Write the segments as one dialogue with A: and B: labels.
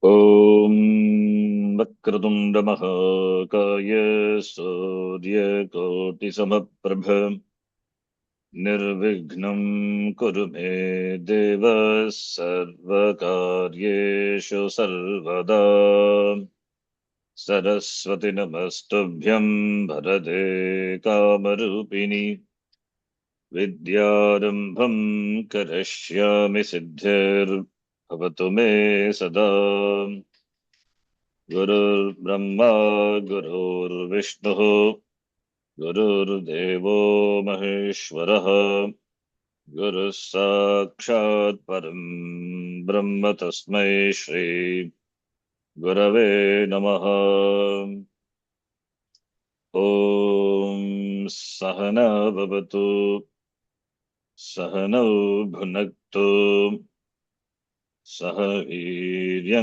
A: ॐ वक्रतुण्डमहाकाय सूर्यकोटिसमप्रभ निर्विघ्नं कुरु मे देव सर्वकार्येषु सर्वदा। सरस्वति नमस्तुभ्यं भरते कामरूपिणि विद्यारम्भं करिष्यामि सिद्धिर्भवतु मे सदा। गुरुर्ब्रह्मा गुरुर्विष्णुः गुरुर्देवो महेश्वरः गुरुः साक्षात् परं ब्रह्म तस्मै श्री गुरवे नमः। ॐ सहना भवतु सहनौ भुनक्तु सह वीर्यङ्करवावहै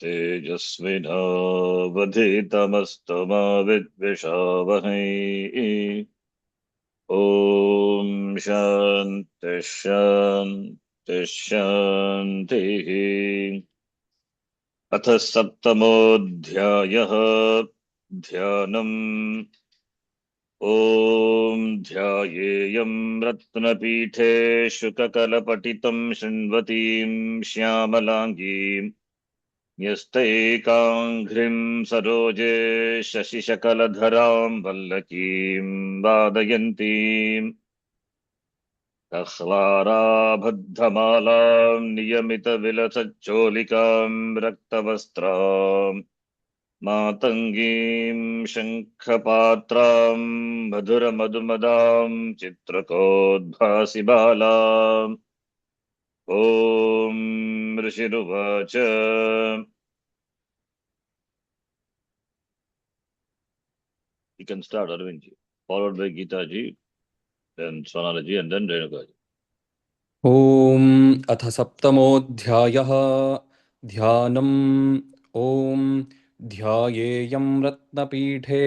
A: तेजस्विनावधीतमस्तु मा विद्विषावहै। ॐ शान्ति शान्ति शान्तिः। अथ सप्तमोऽध्यायः ध्यानम्। ॐ ध्यायेयं रत्नपीठे शुककलपटितं शृण्वतीं श्यामलाङ्गीं न्यस्तैकाङ्घ्रिं सरोजे शशिशकलधरां वल्लकीं वादयन्तीं कह्लाराबद्धमालां नियमितविलसच्चोलिकां रक्तवस्त्रां मातङ्गीं शङ्खपात्रां मधुरमधुमदां चित्रकोद्भासि बालाम्। ॐ ऋषिरुवाच You can start, Arvind ji, followed by Geeta ji, then Sonala ji, and then Renuka ji.
B: ॐ अथ सप्तमोऽध्यायः ध्यानम्। ॐ ध्यायेयं रत्नपीठे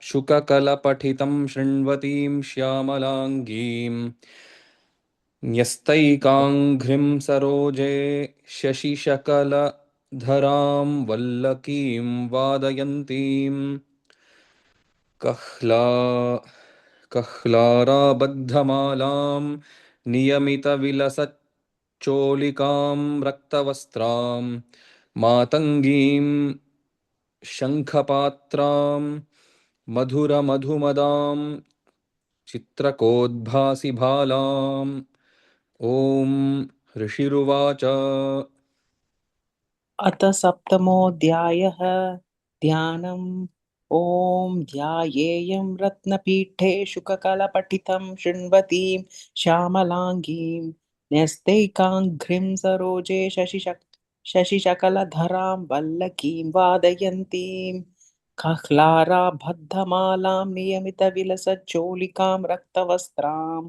B: शुककलपठितं शृण्वतीं श्यामलाङ्गीं न्यस्तैकाङ्घ्रिं सरोजे शशिशकलधरां वल्लकीं वादयन्तीं कह्लाराबद्धमालां नियमितविलसच्चोलिकां रक्तवस्त्रां मातङ्गीं शङ्खपात्रां मधुरमधुमदां चित्रकोद्भासि भालाम्। ॐ ऋषिरुवाच
C: अथ सप्तमोऽध्यायः ध्यानम्। ॐ ध्यायेयं रत्नपीठे शुककलपठितं शृण्वतीं श्यामलाङ्गीं न्यस्तैकाङ्घ्रिं सरोजे शशिशकलधरां वल्लकीं वादयन्तीं कह्लाराबद्धमालां नियमितविलसच्चोलिकां रक्तवस्त्रां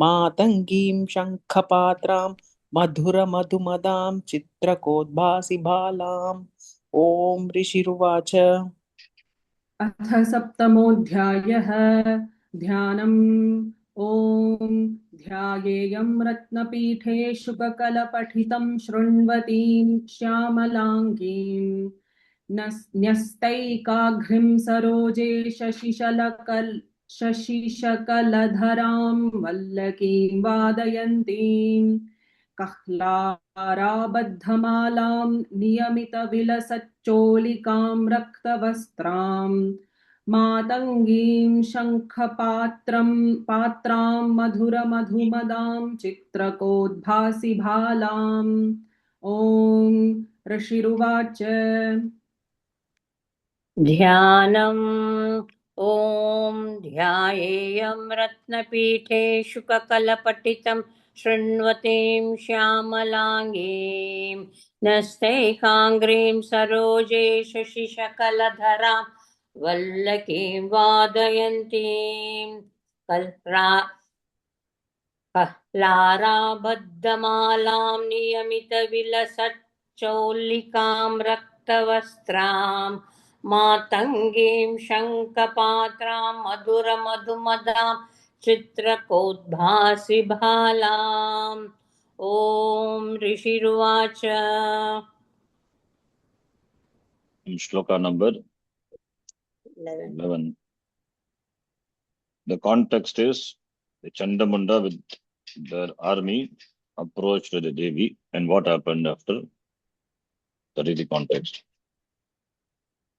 C: मातङ्गीं शङ्खपात्रां मधुरमधुमदां चित्रकोद्भासि बालाम्। ॐ ऋषिरुवाच
D: अथ सप्तमोऽध्यायः ध्यानम्। ॐ ध्यायेयं रत्नपीठे शुककलपठितं शृण्वतीं श्यामलाङ्गीं न्यस्तैकाघ्रिं सरोजे शशिशकलधरां वल्लकीं वादयन्तीं कह्लाराबद्धमालां नियमितविलसच्चोलिकां रक्तवस्त्रां मातङ्गीं पात्रां मधुरमधुमदां चित्रकोद्भासि भालाम्। ॐ ऋषिरुवाच
E: ध्यानम्। ॐ ध्यायेयं रत्नपीठे शुककलपठितं शृण्वतीं श्यामलाङ्गीं नस्तैकाङ्घ्रीं सरोजे शशिशकलधरां वल्लकीं वादयन्तीं कह्लाराबद्धमालां नियमितविलसच्चोल्लिकां रक्तवस्त्रां मातङ्गीं शङ्खपात्रां मधुरमधुमदां चित्रकोद्भासि भालाम्। ॐ ऋषिरुवाच
A: Shloka number 11. The context is the Chandamunda with their army approached the Devi, and what happened after. That is the context.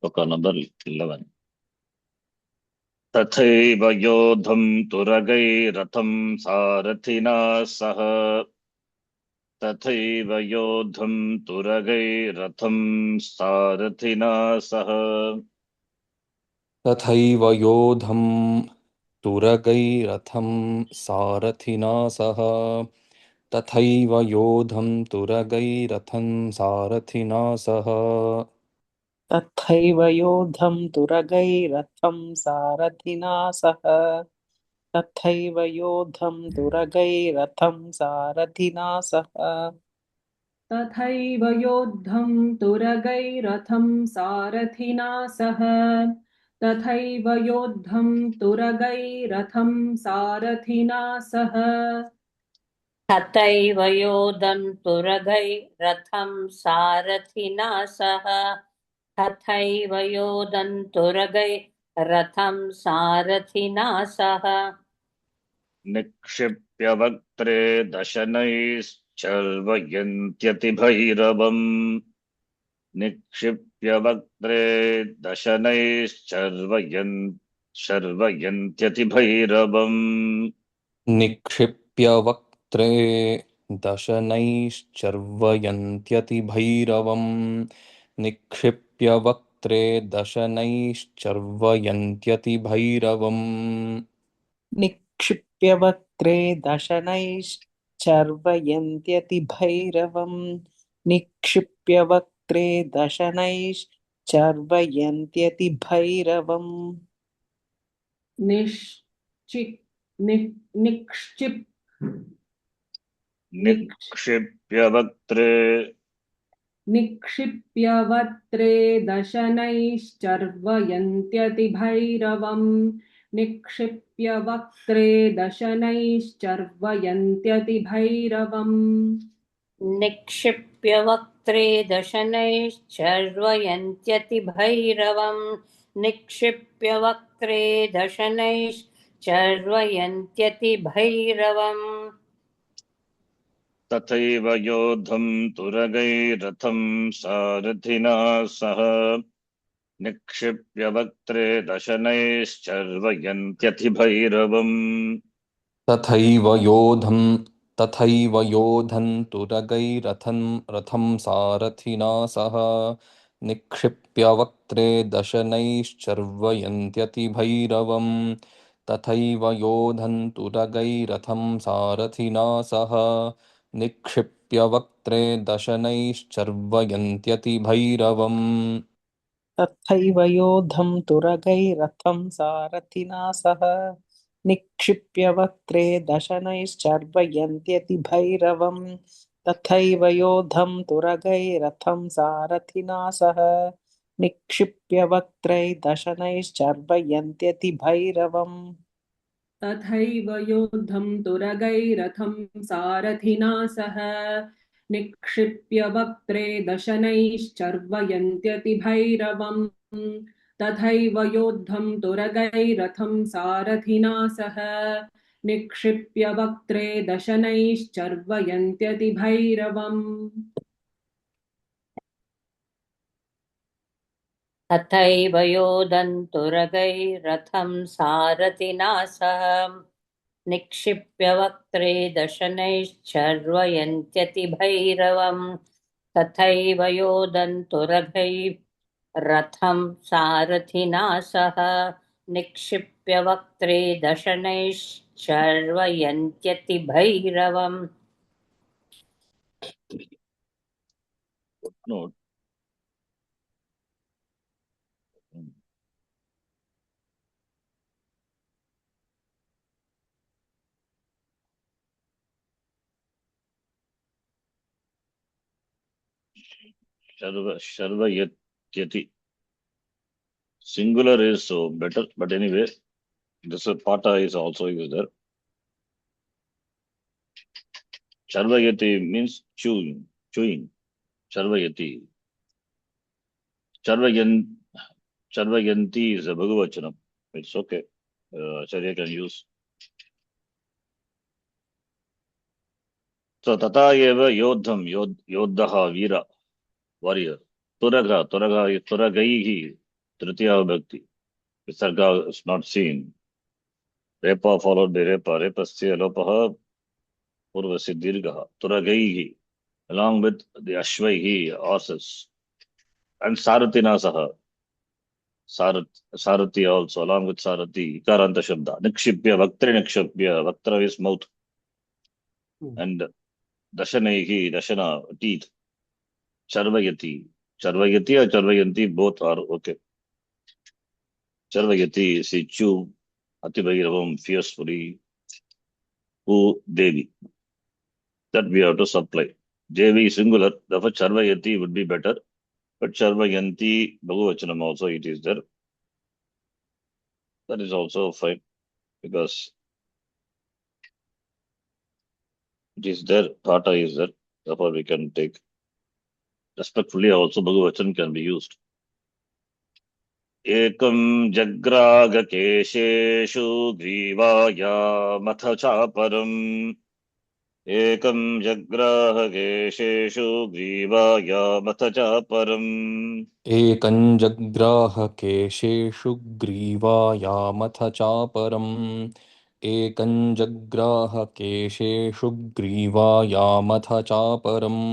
A: Shloka number 11. तथैव योद्धुं तुरगैरथं सारथिना सह तथैव योद्धुं तुरगैरथं सारथिना सह
B: तथैव योधं तुरगैरथं सारथिना सह तथैव योधं तुरगैरथं सारथिना सह
C: तथैव योद्धं तुरगैरथं सारथिना सह तथैव योद्धं तुरगैरथं सारथिना सह
D: तथैव योद्धं तुरगैरथं सारथिना सह तथैव योद्धं तुरगैरथं सारथिना सह
E: तथैव योधं तुरगै रथं सारथिना सह तथैव योधं तुरगै रथं सारथिना सह
A: निक्षिप्य वक्त्रे दशनैश्चर्वयन्त्यतिभैरवम् निक्षिप्य वक्त्रे शर्वयन्त्यतिभैरवम्
B: निक्षिप्य वक्त्रे दशनैश्चर्वयन्त्यतिभैरवम् निक्षिप्य वक्त्रे दशनैश्चर्वयन्त्यतिभैरवम्
C: निक्षिप्य वक्त्रे दशनैश्चर्वयन्त्यतिभैरवम् निक्षिप्य वक्त्रे दशनैश्चर्वयन्त्यतिभैरवम्
D: निश्चिक् निक्षिप्
A: निक्षिप्य वक्त्रे
D: निक्षिप्य वक्त्रे दशनैश्चर्वयन्त्यतिभैरवम् निक्षिप्य वक्त्रे दशनैश्चर्वयन्त्यतिभैरवम्
E: निक्षिप्य वक्त्रे दशनैश्चर्वयन्त्यतिभैरवम् निक्षिप्य वक्त्रे दशनैश्चर्वयन्त्यतिभैरवम्
A: तथैव योद्धुं तुरगैरथं सारथिना सह निक्षिप्य वक्त्रे दशनैश्चर्वयन्त्यतिभैरवम्
B: तथैव योधं रथं सारथिना सह निक्षिप्य वक्त्रे दशनैश्चर्वयन्त्यतिभैरवम् तथैव योधं रथं सारथिना सह निक्षिप्य वक्त्रे दशनैश्चर्वयन्त्यतिभैरवम्
C: तथैव योद्धं तुरगैरथं सारथिना सह निक्षिप्य वक्त्रे दशनैश्चर्वयन्त्यतिभैरवम् तथैव योद्धं तुरगैरथं सारथिना सह निक्षिप्य वक्त्रे दशनैश्चर्वयन्त्यतिभैरवम्
D: तथैव योद्धं तुरगैरथं सारथिना सह निक्षिप्य वक्त्रे दशनैश्चर्वयन्त्यतिभैरवम् तथैव योद्धं तुरगैरथं सारथिना सह निक्षिप्य वक्त्रे दशनैश्चर्वयन्त्यतिभैरवम्
E: तथैव योदन्तुरगैरथं सारथिना सह निक्षिप्य वक्त्रे दशनैश्चर्वयन्त्यतिभैरवम् तथैव योदन्तुरगैरथं सारथिना सह निक्षिप्य वक्त्रे दशनैश्चर्वयन्त्यतिभैरवम्
A: Note. Sharvayatyati. Singular is so better, but anyway, this pata is also used there. Charvayati means chewing, chewing. Charvayati. Charvayan, Charvayanti is a Bhagavachanam. It's okay. Acharya can use. So tata eva yodham, yodhaha, veera, warrior. Turagaihi, Tritiya Bhakti. Visarga is not seen. Repa followed by repa. Repasya lopaha, purvasi dirgaha. Turagaihi, along with the ashvaihi, horses. And Sarathina saha. Sarathi also, along with Sarathi, Ikaranta Shabda. Nikshipya, Vaktri Nikshipya, Vaktra is mouth. And Dashanaihi, Dashana, teeth. Charvayati. Charvayati or Charvayanti, both are okay. Charvayati is a chew, Atibhairavam, fiercefully, who Devi. That we have to supply. Devi is singular, therefore Charvayati would be better. But Charvayanti, Bhagavachanam also it is there. That is also fine because it is there, Tata is there. Therefore we can take. Respectfully also Bhagavachan can be used. Ekam jagraga kesheshu grivaya matha chaparam. Ekam jagraha kesheshu grivaya matha chaparam.
B: एकञ्जग्राह केशेषु ग्रीवायामथ चापरम् एकञ्जग्राह केशेषु ग्रीवायामथ चापरम्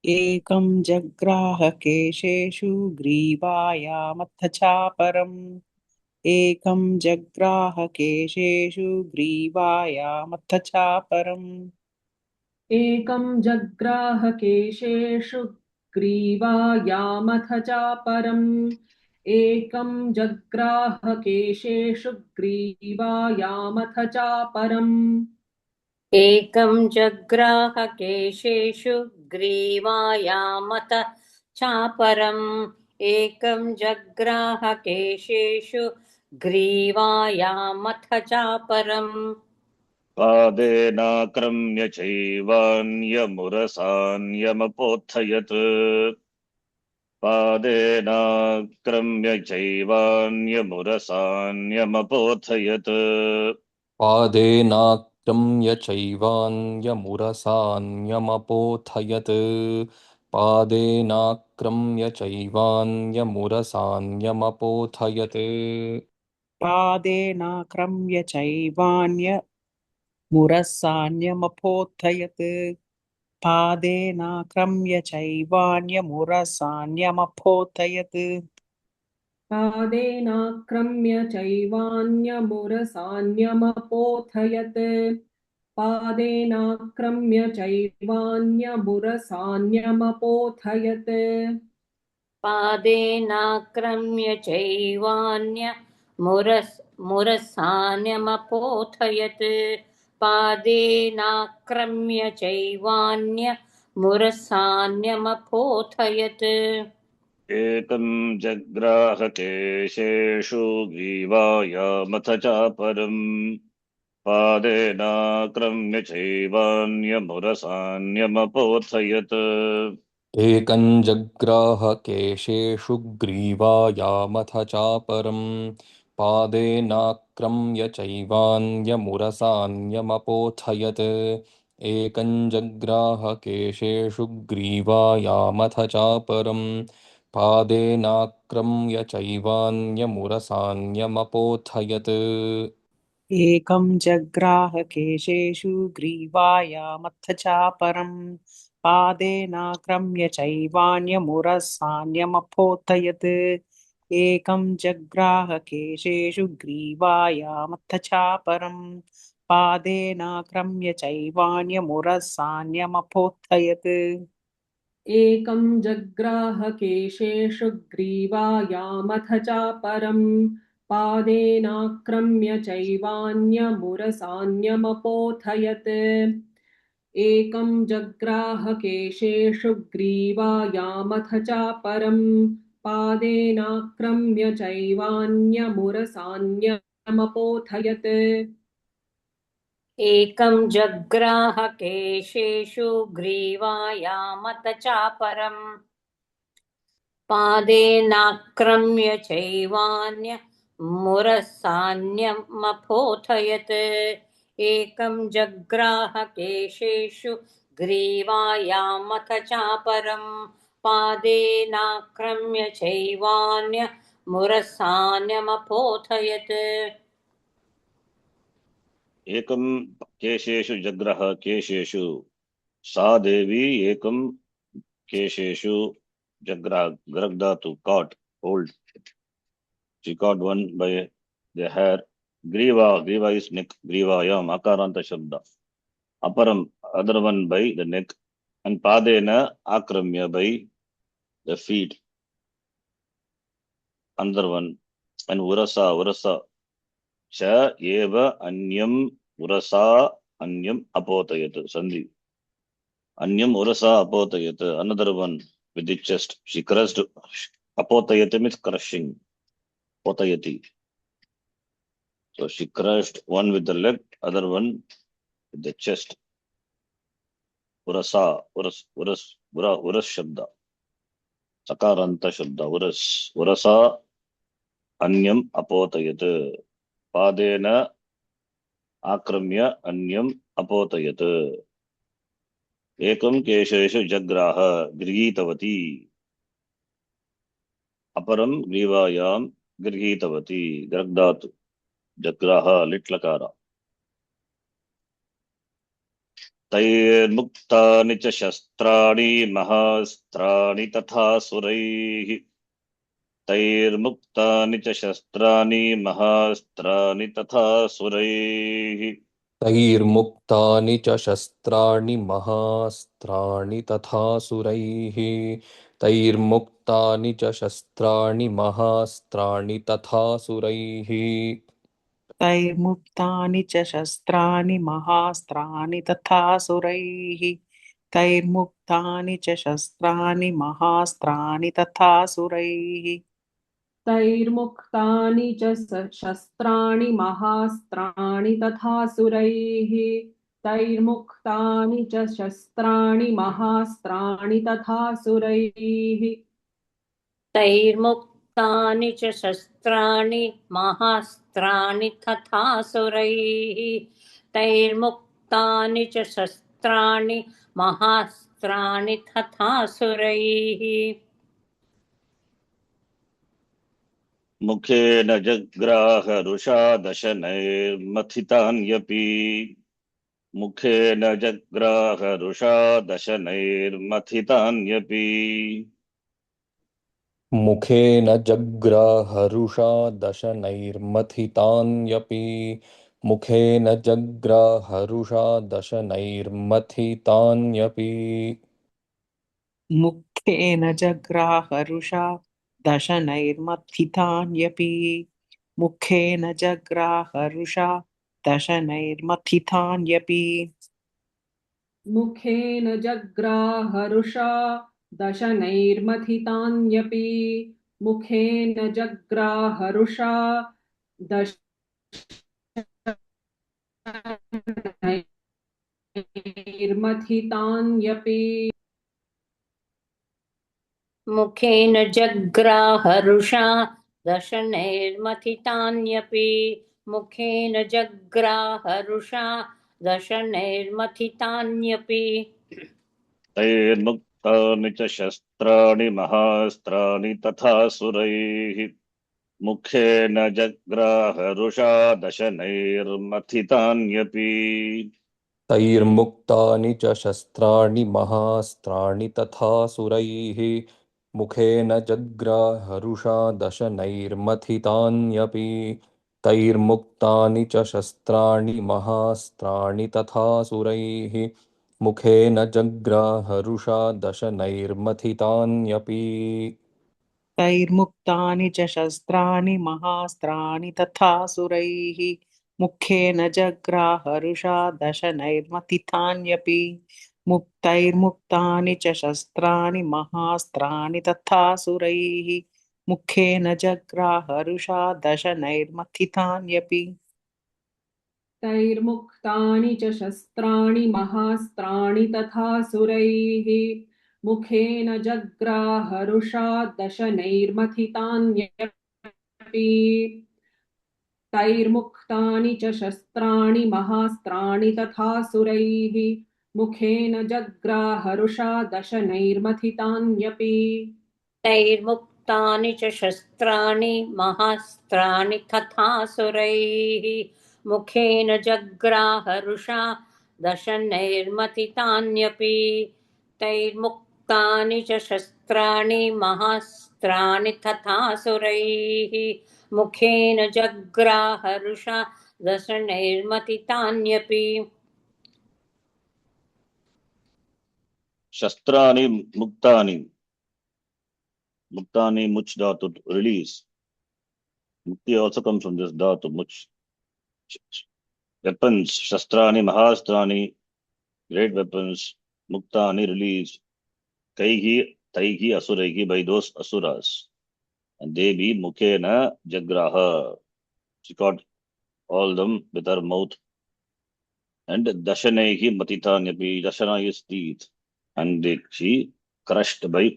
C: एकं जग्राह केशेषु ग्रीवायामथ चापरम् एकं जग्राह केशेषु ग्रीवायामथ चापरम्
D: एकं जग्राह केशेषु ग्रीवायामथ चापरम् एकं जग्राह केशेषु ग्रीवायामथ चापरम्
E: एकं जग्राह केशेषु ग्रीवायामथ चापरम् एकं जग्राह केशेषु ग्रीवायामथ चापरम्
A: पादेनाक्रम्य चैवान्यमुरसान्यमपोत्थयत् पादेनाक्रम्य चैवान्यमुरसान्यमपोत्थयत्
B: पादेनाक्रम्य चैवान्यमुरसान्यमपोथयत् पादेनाक्रम्य चैवान्यमुरसान्यमपोथयत्
C: पादेनाक्रम्य चैवान्यमुरसान्यमपोथयत् पादेनाक्रम्य चैवान्यमुरसान्यमपोथयत्
D: पादेनाक्रम्य चैवान्यमुरसान्यमपोथयत् पादेनाक्रम्य चैवान्यमुरसान्यमपोथयत्
E: पादेनाक्रम्य चैवान्यमुरसान्यमपोथयत् पादेनाक्रम्य चैवान्यमुरसान्यमपोथयत्
A: एकं जग्राह केशेषु ग्रीवायामथ चापरम् पादेनाक्रम्य चैवान्यमुरसान्यमपोत्थयत्
B: एकञ्जग्राह केशेषु ग्रीवायामथ चापरम् पादेनाक्रम्य चैवान्यमुरसान्यमपोथयत् एकञ्जग्राह केशेषु ग्रीवायामथ चापरम् पादेनाक्रम्य चैवान्यमुरसान्यमपोथयत्
C: एकं जग्राह केशेषु ग्रीवायामथ चापरम् पादेनाक्रम्य चैवान्यमुरसान्यमपोथयत् एकं जग्राह केशेषु ग्रीवायामथ चापरम् पादेनाक्रम्य चैवान्यमुरसान्यमपोथयत्
D: एकं जग्राह केशेषु ग्रीवायामथ चापरम् पादेनाक्रम्य चैवान्यमुरसान्यमपोथयत् एकं जग्राह केशेषु ग्रीवायामथ चापरम् पादेनाक्रम्य चैवान्यमुरसान्यमपोथयत्
E: एकं जग्राह केशेषु ग्रीवायामथ चापरम् पादेनाक्रम्य चैवान्य मुरसान्यमपोथयत् एकं जग्राह केशेषु ग्रीवायामथ चापरम् पादेनाक्रम्य चैवान्य मुरसान्यमपोथयत्
A: एकम केशेषु जग्रह केशेषु सा देवी एकम केशेषु जग्रह ग्रग धातु caught hold. She caught one by the hair. Griva is neck. Grivayam akaranta shabda. Aparam other one by the neck, and padena akramya by the feet. Another one, and urasa cha eva anyam urasa anyam apotayat sandhi. Anyam urasa apotayat. Another one with the chest. She crushed. Apotayat means crushing. Potayati. So she crushed one with the leg, other one with the chest. Urasa, uras shabda. Sakaranta shabda. Urasa anyam apotayat. Padena akramya anyam apotayat. Ekam kesheshu jagraha grihitavati. Aparam grivayam grihitavati. Gragdatu. Jagraha litlakara. तैर्मुक्तानि च शस्त्राणि महास्त्राणि तथा सुरैः तैर्मुक्तानि च शस्त्राणि महास्त्राणि तथा सुरैः
B: तैर्मुक्तानि च शस्त्राणि महास्त्राणि तथासुरैः तैर्मुक्तानि च शस्त्राणि महास्त्राणि तथासुरैः
C: तैर्मुक्तानि च शस्त्राणि महास्त्राणि तथासुरैः तैर्मुक्तानि च शस्त्राणि महास्त्राणि तथासुरैः
D: तैर्मुक्तानि च शस्त्राणि महास्त्राणि तथासुरैः तैर्मुक्तानि च शस्त्राणि महास्त्राणि तथासुरैः
E: तैर्मुक्तानि च शस्त्राणि महास्त्राणि तथासुरैः तैर्मुक्तानि च शस्त्राणि महास्त्राणि तथासुरैः
A: मुखेन जग्राह रुषा दशनैर्मथितान्यपि मुखेन जग्राह रुषा दशनैर्मथितान्यपि
B: मुखेन जग्राहरुषा दशनैर्मथितान्यपि मुखेन जग्राहरुषा दशनैर्मथितान्यपि
C: मुखेन जग्राहरुषा दशनैर्मथितान्यपि मुखेन जग्राहरुषा दशनैर्मथितान्यपि
D: मुखेन जग्राहरुषा दशनैर्मथितान्यपि मुखेन जग्राहरुषा दशनैर्मथितान्यपि
E: मुखेन जग्राहरुषा दशनैर्मथितान्यपि मुखेन जग्राहरुषा दशनैर्मथितान्यपि
A: तैर्मुक्तानि च शस्त्राणि महास्त्राणि तथा सुरैः मुखेन जग्राह रुषा दशनैर्मथितान्यपि
B: तैर्मुक्तानि च शस्त्राणि महास्त्राणि तथासुरैः मुखेन जग्राहरुषा दशनैर्मथितान्यपि तैर्मुक्तानि च शस्त्राणि महास्त्राणि तथासुरैः मुखेन जग्राहरुषा दशनैर्मथितान्यपि
C: तैर्मुक्तानि च शस्त्राणि महास्त्राणि तथासुरैः मुखेन जग्राहरुषा दशनैर्मथितान्यपि मुक्तैर्मुक्तानि च शस्त्राणि महास्त्राणि तथासुरैः मुखेन जग्राहरुषा दशनैर्मथितान्यपि
D: तैर्मुक्तानि च शस्त्राणि महास्त्राणि तथासुरैः मुखेन जग्राहरुषा दशनैर्मथितान्यपि तैर्मुक्तानि च शस्त्राणि महास्त्राणि तथासुरैः मुखेन जग्राहरुषा दशनैर्मथितान्यपि
E: तैर्मुक्तानि च शस्त्राणि महास्त्राणि तथासुरैः मुखेन जग्राहरुषा दशनैर्मथितान्यपि तैर्मुक्तानि च शस्त्राणि महास्त्राणि तथासुरैः मुखेन जग्राहरुषा दशनैर्मथितान्यपि
A: Shastrani muktani. Muktani much dhatu, release. Mukti also comes from this dhatu, much. Weapons, shastrani, mahastrani, great weapons, muktani, release. Kaihi, taihi, asuraihi, by those asuras. And they be mukhena jagraha. She caught all them with her mouth. And dashanaihi matitanyapi, dashana is teeth. And she crushed by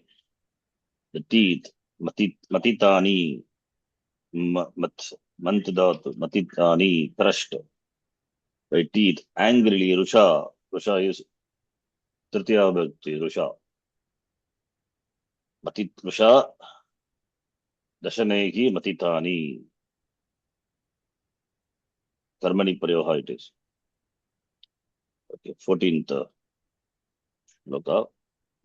A: the teeth. Matitani, matitani, crushed by teeth. Angrily, Rusha. Rusha is Tritiya Bhakti, Rusha. Rusha, Dashanehi, Matitani. Karmani Prayoha it is. Okay, 14th. Loka.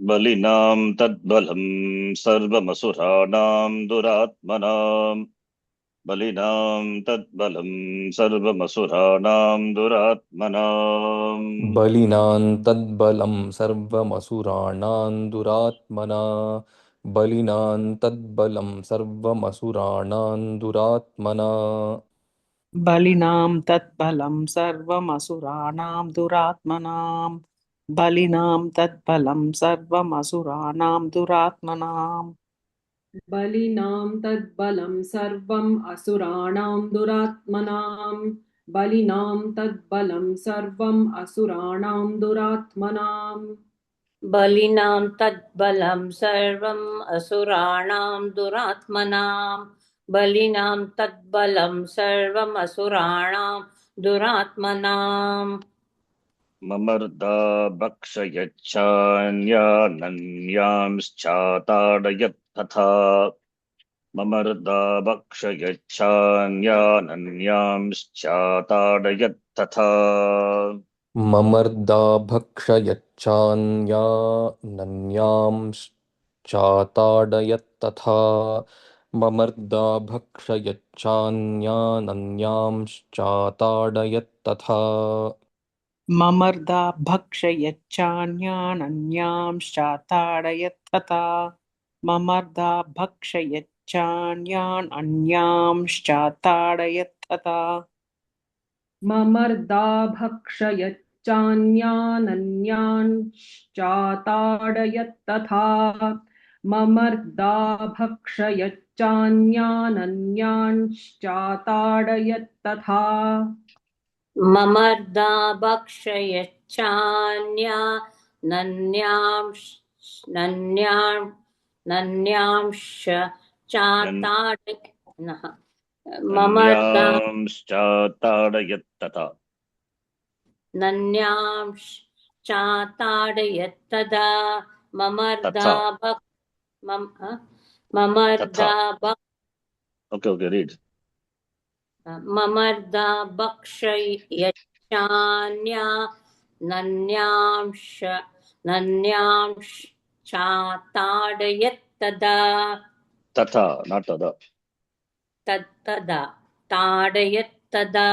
A: Balinam tadbalam sarvamasuranam duratmanam. Balinam tadbalam sarvamasuranam duratmanam.
B: बलिनां तद्बलं सर्वमसुराणां दुरात्मना बलिनां तद्बलं सर्वमसुराणां दुरात्मना
C: बलिनां तत्बलं सर्वमसुराणां दुरात्मनां बलिनां तत्बलं सर्वमसुराणां दुरात्मनां
D: बलिनां तद्बलं सर्वम् असुराणां दुरात्मनां बलिनां तद्बलं सर्वम् असुराणां दुरात्मनां
E: बलिनां तद्बलं सर्वम् असुराणां दुरात्मनां बलिनां तद्बलं सर्वम् असुराणां दुरात्मनां
A: ममर्दा भक्षयच्छान्यानन्यांश्चाताडयत् तथा ममर्दा भक्षयच्छान्यानन्यांश्चाताडयत् तथा
B: ममर्दा भक्षयच्छान्यानन्यांश्चाताडयत्तथा ममर्दा भक्षयच्छान्यानन्यांश्चाताडयत्तथा
C: ममर्दा भक्षयच्छान्यानन्यांश्चाताडयत्तथा ममर्दा भक्षयच्छान्यानन्यांश्चाताडयत्तथा
D: ममर्दा भक्षयच्चान्यानन्यांश्चाताडयत्तथा ममर्दा भक्षयच्चान्यानन्यांश्चाताडयत्तथा
E: ममर्दा भक्षयच्छान्यानन्यांश्च चाताडयत्तथा ममर्दा
A: नन्यांश्चाताडयत् तथा
E: नन्यांश्चाताडयत्तदा ममर्दा
A: तथा
E: ममर्दा
A: okay read
E: ममर्दा भक्षयच्छान्यानन्यांश्चाताडयत्तदा
A: tata not tada
E: तदा ताडयत्तदा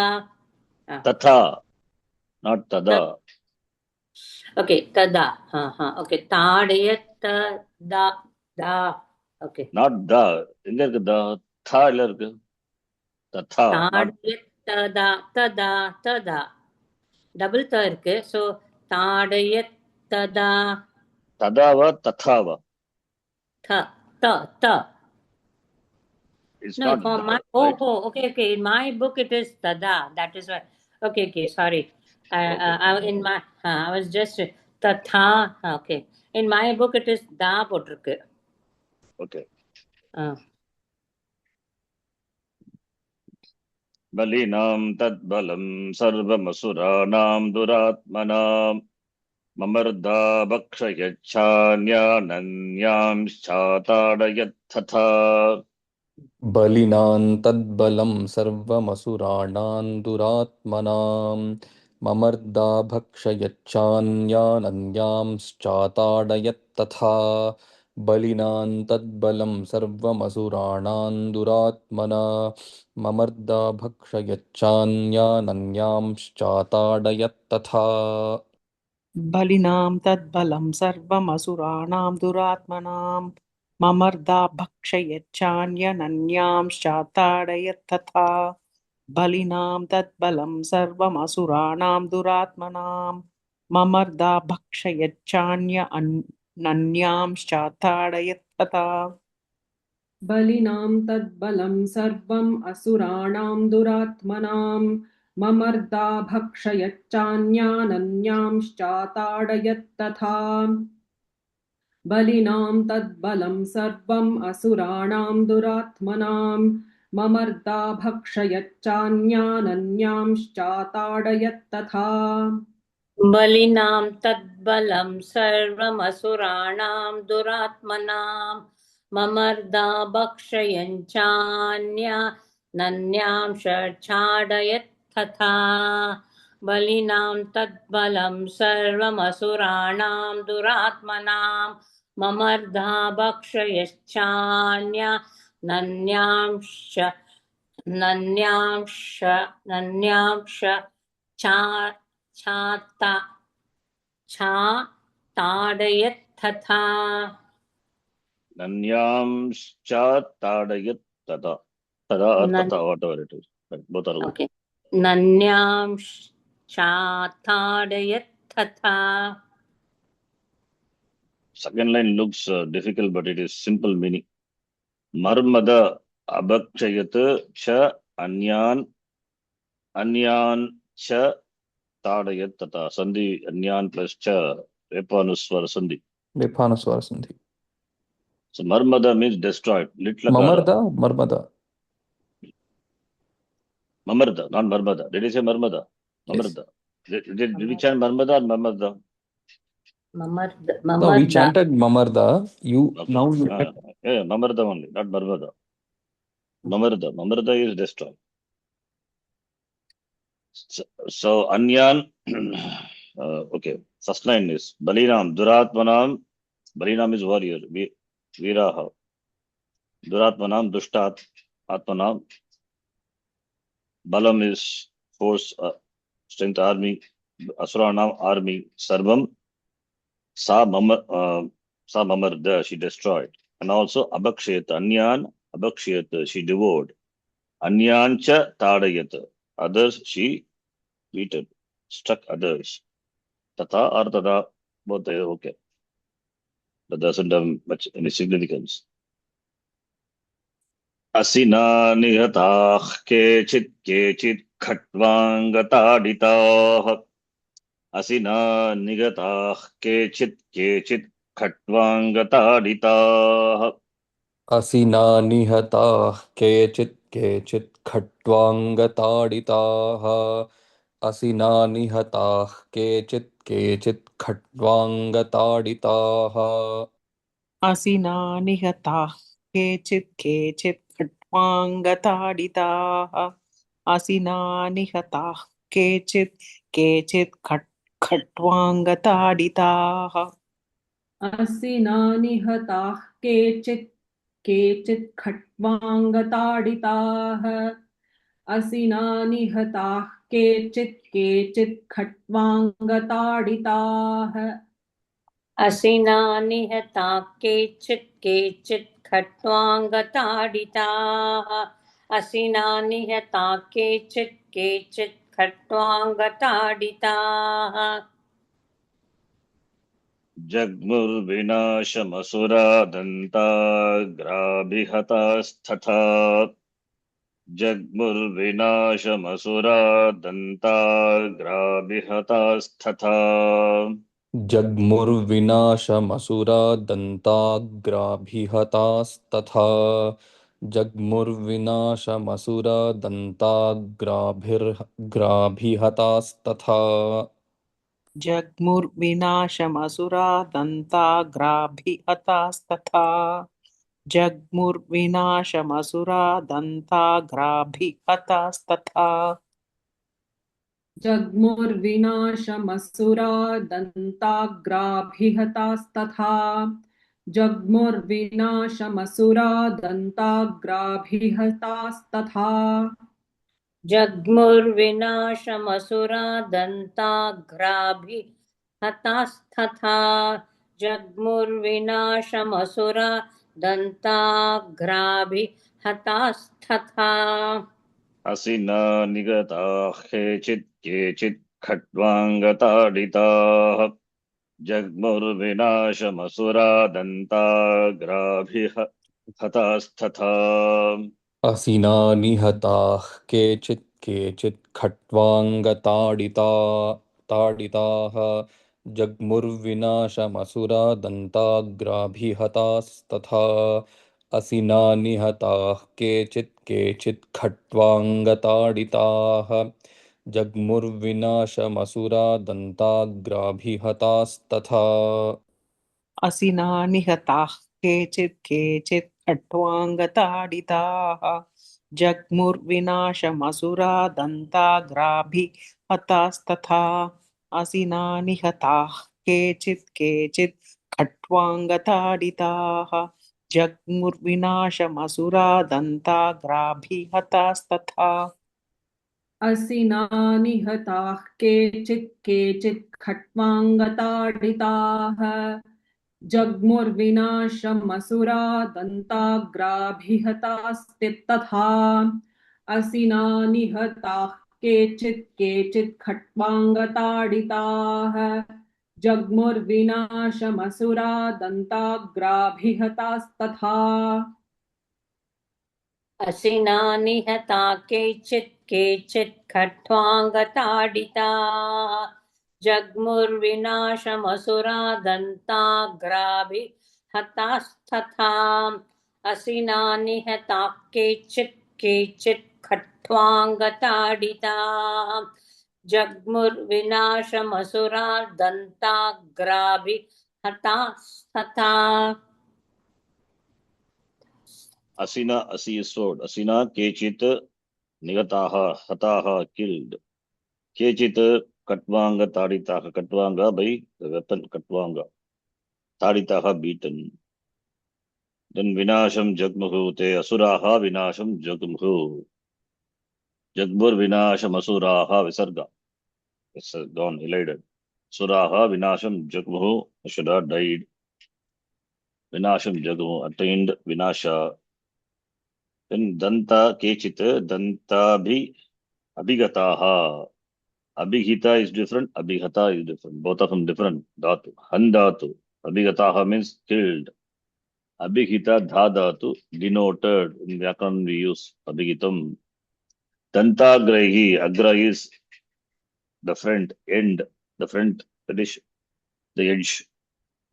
A: tata not tada
E: ओके तदा ओके ताडयत्तदा दा ओके
A: not da எங்க இருக்கு da tha இல்ல இருக்கு tatha not
E: ताडयत्तदा तदा तदा டபுள் த இருக்கு சோ தாடயத்ததா
A: tadava tathava
E: த த த
A: it's
E: no
A: not
E: for
A: da,
E: my
A: right?
E: okay in my book it is tada that is why Okay, sorry. I was just tatha. Okay. In my book it is da போட்டிருக்கு.
A: Okay. बलिनां तद्बलं सर्वमसुराणां दुरात्मनां ममर्दा भक्षयच्छान्यानन्यांश्चाताडयत्तथा
B: बलिनां तद्बलं सर्वमसुराणां दुरात्मनां ममर्दा भक्षयच्छान्यानन्यांश्चाताडयत्तथा बलिनां तद्बलं सर्वमसुराणां दुरात्मना ममर्दा भक्षयच्छान्यानन्यांश्चाताडयत्तथा
C: बलिनां तद्बलं सर्वमसुराणां दुरात्मनां ममर्दा भक्षयच्छान्यनन्यांश्चाताडयत्तथा बलिनां तद्बलं सर्वमसुराणां दुरात्मनां ममर्दा भक्षयच्छान्यनन्यांश्चाताडयत्तथा
D: बलिनां तद्बलं सर्वम् असुराणां दुरात्मनां ममर्दा भक्षयच्चान्यानन्यांश्चाताडयत्तथा बलिनां तद्बलं सर्वम् असुराणां दुरात्मनां ममर्दा भक्षयच्चान्यानन्यांश्चाताडयत्तथा
E: बलिनां तद्बलं सर्वमसुराणां दुरात्मनां ममर्दा भक्षयञ्चान्यानन्यांश्चाडयत्तथा बलिनां तद्बलं सर्वमसुराणां दुरात्मनां ममर्दा भक्षयच्छान्यानन्यांश्चाता ताडयत्तथा
A: नन्यांश्चाताडयत्तथा तदा or tata, whatever it is. Both are good.
E: Okay. नन्यांश्चाताडयत्तथा.
A: Second line looks difficult, but it is simple meaning. Marmada abhakshayat cha anyan cha tadayat tata. Sandhi anyan plus cha repanuswara sandhi.
B: विभानुस्वर संधि
A: So marmada means destroyed. Litlakara.
B: ममर्दा मर्मदा
A: Mamarda, not marmada. Did you say marmada? Mamarda. Did we chant marmada or marmada?
B: No, we chanted Mamarda. You
A: Okay.
B: now you
A: Yeah, mamarda only, not marmada. Mamarda is destroyed. So anyan, okay. First line is Balinam, Duratmanam. Balinam is warrior. Viraha. Duratmanam, Dushtat, Atmanam. Balam is force, strength, army. Asuranam, army. Sarvam. Sa Mamarda, she destroyed. And also Abhakshayat, Anyan, Abhakshayat, she devoured. Anyancha Tadayat, others she beaten, struck others. Tata or Tada, both are okay. That doesn't have much any significance. Asina nihatah kechit khatvangataditah. Asina nigatah kechit khatvangataditah.
B: असिना निहताः केचित् खट्वाङ्गताडिताः असिना निहताः केचित् खट्वाङ्गताडिताः
C: असिना निहताः केचित् खट्वाङ्गताडिताः असिना निहताः केचित् खट्वाङ्गताडिताः
D: असिना निहताः केचित् खट्वाङ्गताडिताः असिना निहताः केचित् खट्वाङ्गताडिताः
E: असिना निहता केचित् खट्वाङ्गताडिताः असिना निहता केचित् खट्वाङ्गताडिताः
A: जग्मुर्विनाशमसुरा दन्ताग्राभिहतास्तथा जग्मुर्विनाशमसुरा दन्ताग्राभिहतास्तथा
B: जग्मुर्विनाशमसुरा दन्ताग्राभिहतास्तथा जग्मुर्विनाशमसुरा दन्ताग्राभिहतास्तथा
C: जग्मुर्विनाशमसुरा दन्ताग्राभिहतास्तथा जग्मुर्विनाशमसुरा दन्ताग्राभिहतास्तथा
D: जग्मुर्विनाशमसुरा दन्ताग्राभिहतास्तथा जग्मुर्विनाशमसुरा दन्ताग्राभिहतास्तथा
E: जग्मुर्विनाशमसुरा दन्ताग्राभिहतास्तथा जग्मुर्विनाशमसुरा दन्ताग्राभिहतास्तथा
A: असिना निगताः केचित् खट्वाङ्गताडिताः जग्मुर्विनाशमसुरा दन्ताग्राभिहतास्तथा
B: असिना निहताः केचित् खट्वाङ्गताडिताः जग्मुर्विनाशमसुरा दन्ताग्राभिहतास्तथा असिना निहताः केचित् खट्वाङ्गताडिताः जग्मुर्विनाशमसुरा दन्ताग्राभिहतास्तथा
C: असिना निहताः केचित् खट्वाङ्गताडिताः जग्मुर्विनाशमसुरा दन्ताग्राभिहतास्तथा असिना निहताः केचित् खट्वाङ्गताडिताः जग्मुर्विनाशमसुरा दन्ताग्राभिहतास्तथा
D: असिना निहताः केचित् खट्वाङ्गताडिताः जग्मुर्विनाशमसुरा दन्ताग्राभिहतास्तथा असिना निहताः केचित् खट्वाङ्गताडिताः जग्मुर्विनाशमसुरा दन्ताग्राभिहतास्तथा
E: असिना निहता केचित् खट्वाङ्गताडिताः जग्मुर्विनाशमसुरा दन्ताग्राभिहतास्तथा असिना निहता केचित् खट्वाङ्गताडिताः जग्मुर्विनाशमसुरा दन्ताग्राभिहतास्तथा
A: Asina, Asi is sword. Asina, Kechit, Nigataha, Hataha, killed. Kechit, Katvanga, Taditaha, Katvanga by the weapon Katvanga. Taditaha beaten. Then Vinasham Jagmuhu, Te Asuraha, Vinasham Jagmuhu. Jagbur Vinasham Asuraha, Visarga. It's gone, elided. Suraha, Vinasham Jagmuhu, Ashura died. Vinasham Jagmu attained Vinasha. Then Danta Kechit, Danta Bhi Abhigataha. Abhigita is different, Abhigata is different. Both of them different. Dhatu. Handatu. Abhigataha means killed. Abhigita Dhadatu denoted. In Vyakaran we use Abhigitam. Dantagrahi. Agra is the front end. The front, that is the edge.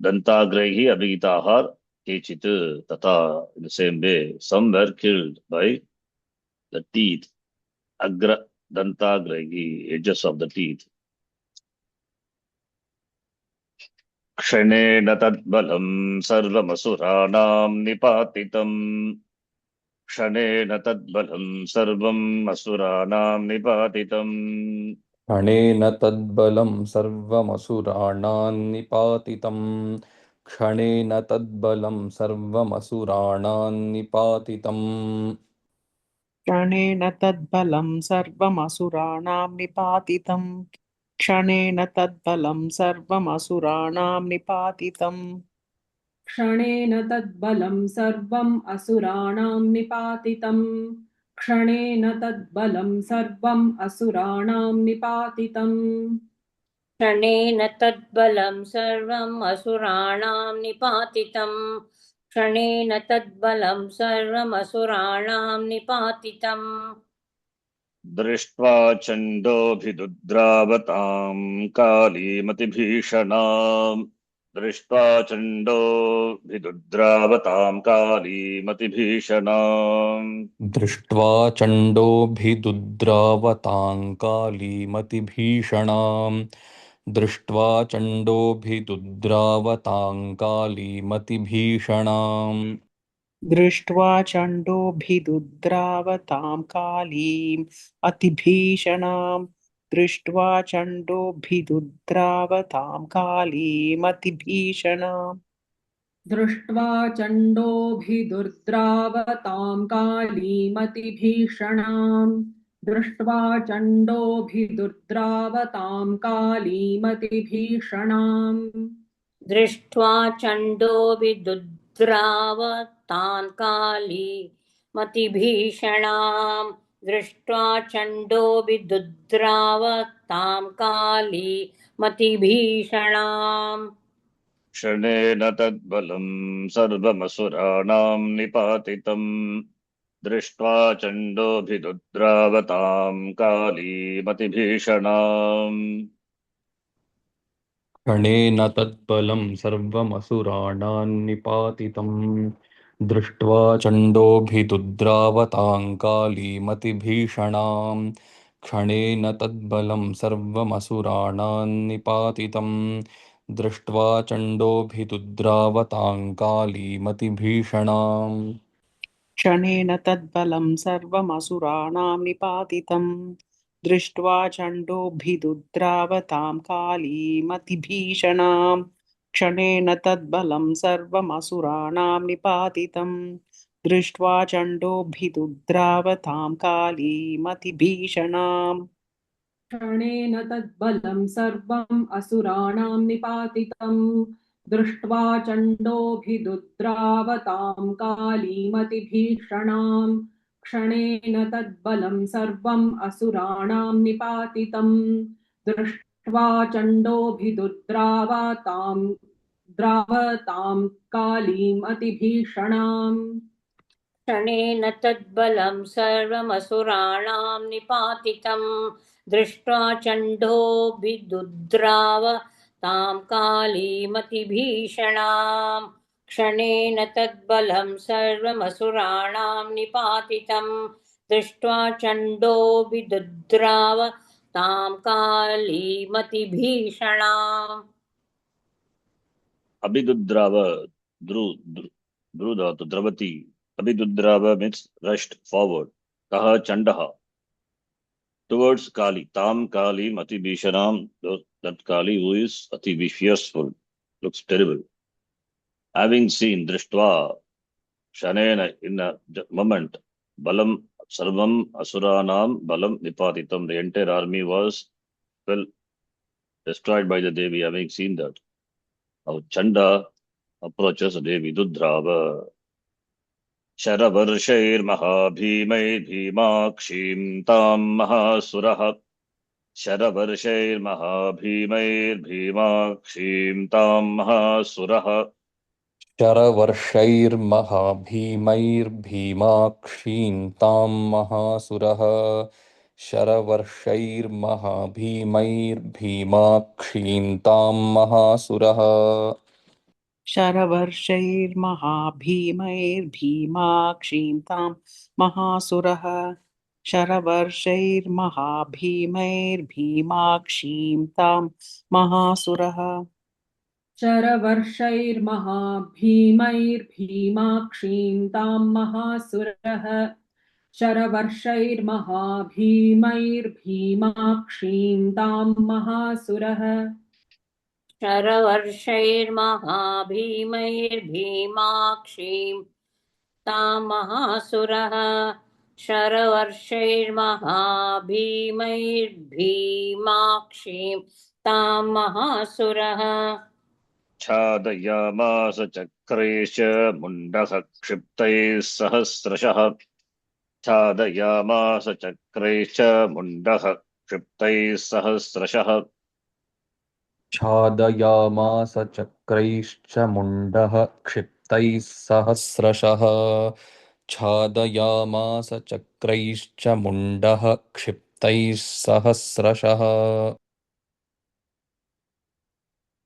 A: Dantagrahi Abhigitahar Kechit Tata. In the same way, some were killed by the teeth. Agra Dantagrahi, edges of the teeth. क्षणेन तद्बलं सर्वमसुराणां निपातितम् क्षणेन तद्बलं सर्वम् असुराणां निपातितम्
B: क्षणेन तद्बलं सर्वमसुराणां निपातितम् क्षणेन तद्बलं सर्वमसुराणां निपातितम्
C: क्षणेन तद्बलं सर्वमसुराणां निपातितम् क्षणेन तद्बलं सर्वमसुराणां निपातितम्
D: क्षणेन तद्बलं सर्वम् असुराणां निपातितम् क्षणेन तद्बलं सर्वम् असुराणां निपातितम्
E: क्षणेन तद्बलं सर्वम् असुराणां निपातितम् क्षणेन तद्बलं सर्वमसुराणां निपातितम्
A: दृष्ट्वा चण्डोऽभिदुद्रावताम् कालीमतिभीषणाम् दृष्ट्वा चण्डोऽभिदुद्रावताम् कालीमतिभीषणाम्
B: दृष्ट्वा चण्डोऽभिदुद्रावताङ्कालीमतिभीषणाम् दृष्ट्वा चण्डोऽभिदुद्रावताङ्कालीमतिभीषणाम्
C: दृष्ट्वा चण्डोभिदुद्रावतां कालीम् अतिभीषणाम् दृष्ट्वा चण्डोभिदुद्रावतां कालीमतिभीषणाम्
D: दृष्ट्वा चण्डोभिदुर्द्रावतां कालीमतिभीषणाम् दृष्ट्वा चण्डोभिदुर्द्रावतां कालीमतिभीषणाम्
E: दृष्ट्वा चण्डोऽभिदुद्रावतान् कालीमतिभीषणाम् दृष्ट्वा चण्डोऽभिदुद्रावतां कालीमतिभीषणाम्
A: क्षणेन तद्बलम् सर्वमसुराणाम् निपातितम् दृष्ट्वा चण्डोऽभिदुद्रावताम् कालीमतिभीषणाम्
B: क्षणेन तत्बलं सर्वमसुराणान्निपातितं दृष्ट्वा चण्डोऽभिदुद्रावताङ्कालीमतिभीषणाम् क्षणेन तद्बलं सर्वमसुराणान्निपातितं दृष्ट्वा चण्डोऽभिदुद्रावताङ्कालीमतिभीषणाम्
C: क्षणेन तद्बलं सर्वमसुराणां निपातितम् दृष्ट्वा चण्डोभिदुद्रावतां कालीमतिभीषणाम् क्षणेन तद्बलं सर्वमसुराणां निपातितम् दृष्ट्वा चण्डोभिदुद्रावतां कालीमतिभीषणाम्
D: क्षणेन तद्बलं सर्वम् असुराणां निपातितम् दृष्ट्वा चण्डोभिदुद्रावतां कालीमतिभीषणाम् क्षणेन तद्बलं सर्वम् असुराणां निपातितम् दृष्ट्वा द्रावतां कालीमतिभीषणाम्
E: क्षणेन तद्बलं सर्वमसुराणां निपातितं दृष्ट्वा चण्डोऽभिदुद्रावतां कालीमतिभीषणाम् क्षणेन तद्बलं सर्वमसुराणां निपातितं दृष्ट्वा चण्डोऽभिदुद्रावतां कालीमतिभीषणाम्
A: Abhidudrava, Drudhatu, Dravati. Abhidudrava means rushed forward. Kaha Chandaha. Towards Kali. Tam Kali Mati Bisharam. That Kali who is Ati fearful. Looks terrible. Having seen Drishtva, Shanena in a moment. Balam Sarvam Asuranam Balam Nipatitam. The entire army was well destroyed by the Devi, having seen that. Now Chanda approaches Devi Dudrava. शरवर्षैर्महाभीमैर्भीमाक्षीं तां महासुरः शरवर्षैर्महाभीमैर्भीमाक्षीं तां महासुरः
B: शरवर्षैर्महाभीमैर्भीमाक्षीं तां महासुरः शरवर्षैर्महाभीमैर्भीमाक्षीं तां महासुरः
C: शरवर्षैर्महाभीमैर्भीमाक्षीं तां महासुरः शरवर्षैर्महाभीमैर्भीमाक्षीं तां महासुरः
D: शरवर्षैर्महाभीमैर्भीमाक्षीं तां महासुरः शरवर्षैर्महाभीमैर्भीमाक्षीं तां महासुरः
E: शरवर्षैर्महाभीमैर्भीमाक्षीं तां महासुरः शरवर्षैर्महाभीमैर्भीमाक्षीं तां महासुरः
A: छादयामास चक्रैश्च मुण्डः क्षिप्तैः सहस्रशः छादयामास चक्रैश्च मुण्डः क्षिप्तैः सहस्रशः
B: छादयामास चक्रैश्च मुण्डः क्षिप्तैः क्षिप्तैः सहस्रशः छादयामास चक्रैश्च मुण्डः क्षिप्तैः सहस्रशः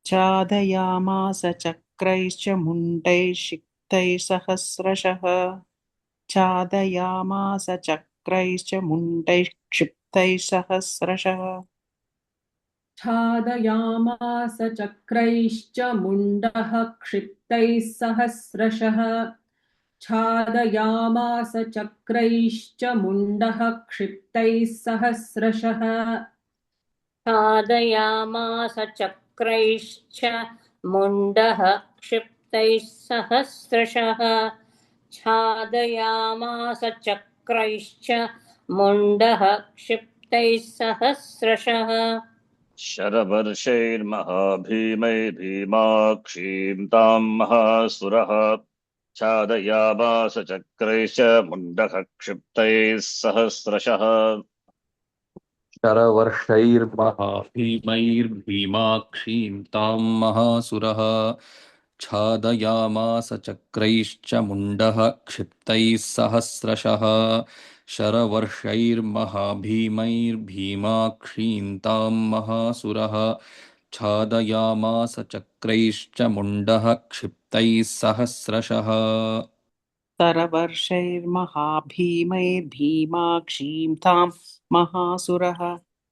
C: चादयामास चक्रैश्च मुण्डैः क्षिप्तैः सहस्रशः चादयामास चक्रैश्च मुण्डैः क्षिप्तैः सहस्रशः
D: छादयामास चक्रैश्च मुण्डः क्षिप्तैः सहस्रशः छादयामास चक्रैश्च मुण्डः क्षिप्तैः सहस्रशः
E: छादयामास चक्रैश्च मुण्डः क्षिप्तैः सहस्रशः छादयामास चक्रैश्च मुण्डः क्षिप्तैः सहस्रशः
A: शरवर्षैर्महाभीमैर्भीमाक्षीं तां महासुरः छादयामास चक्रैश्च मुण्डः क्षिप्तैः सहस्रशः
B: शरवर्षैर्महाभीमैर्भीमाक्षीं तां महासुरः छादयामास चक्रैश्च मुण्डः क्षिप्तैः सहस्रशः शरवर्षैर्महाभीमैर्भीमाक्षीं तां महासुरः छादयामास चक्रैश्च मुण्डः क्षिप्तैः सहस्रशः
C: तरवर्षैर्महाभीमैर्भीमाक्षीं तां महासुरः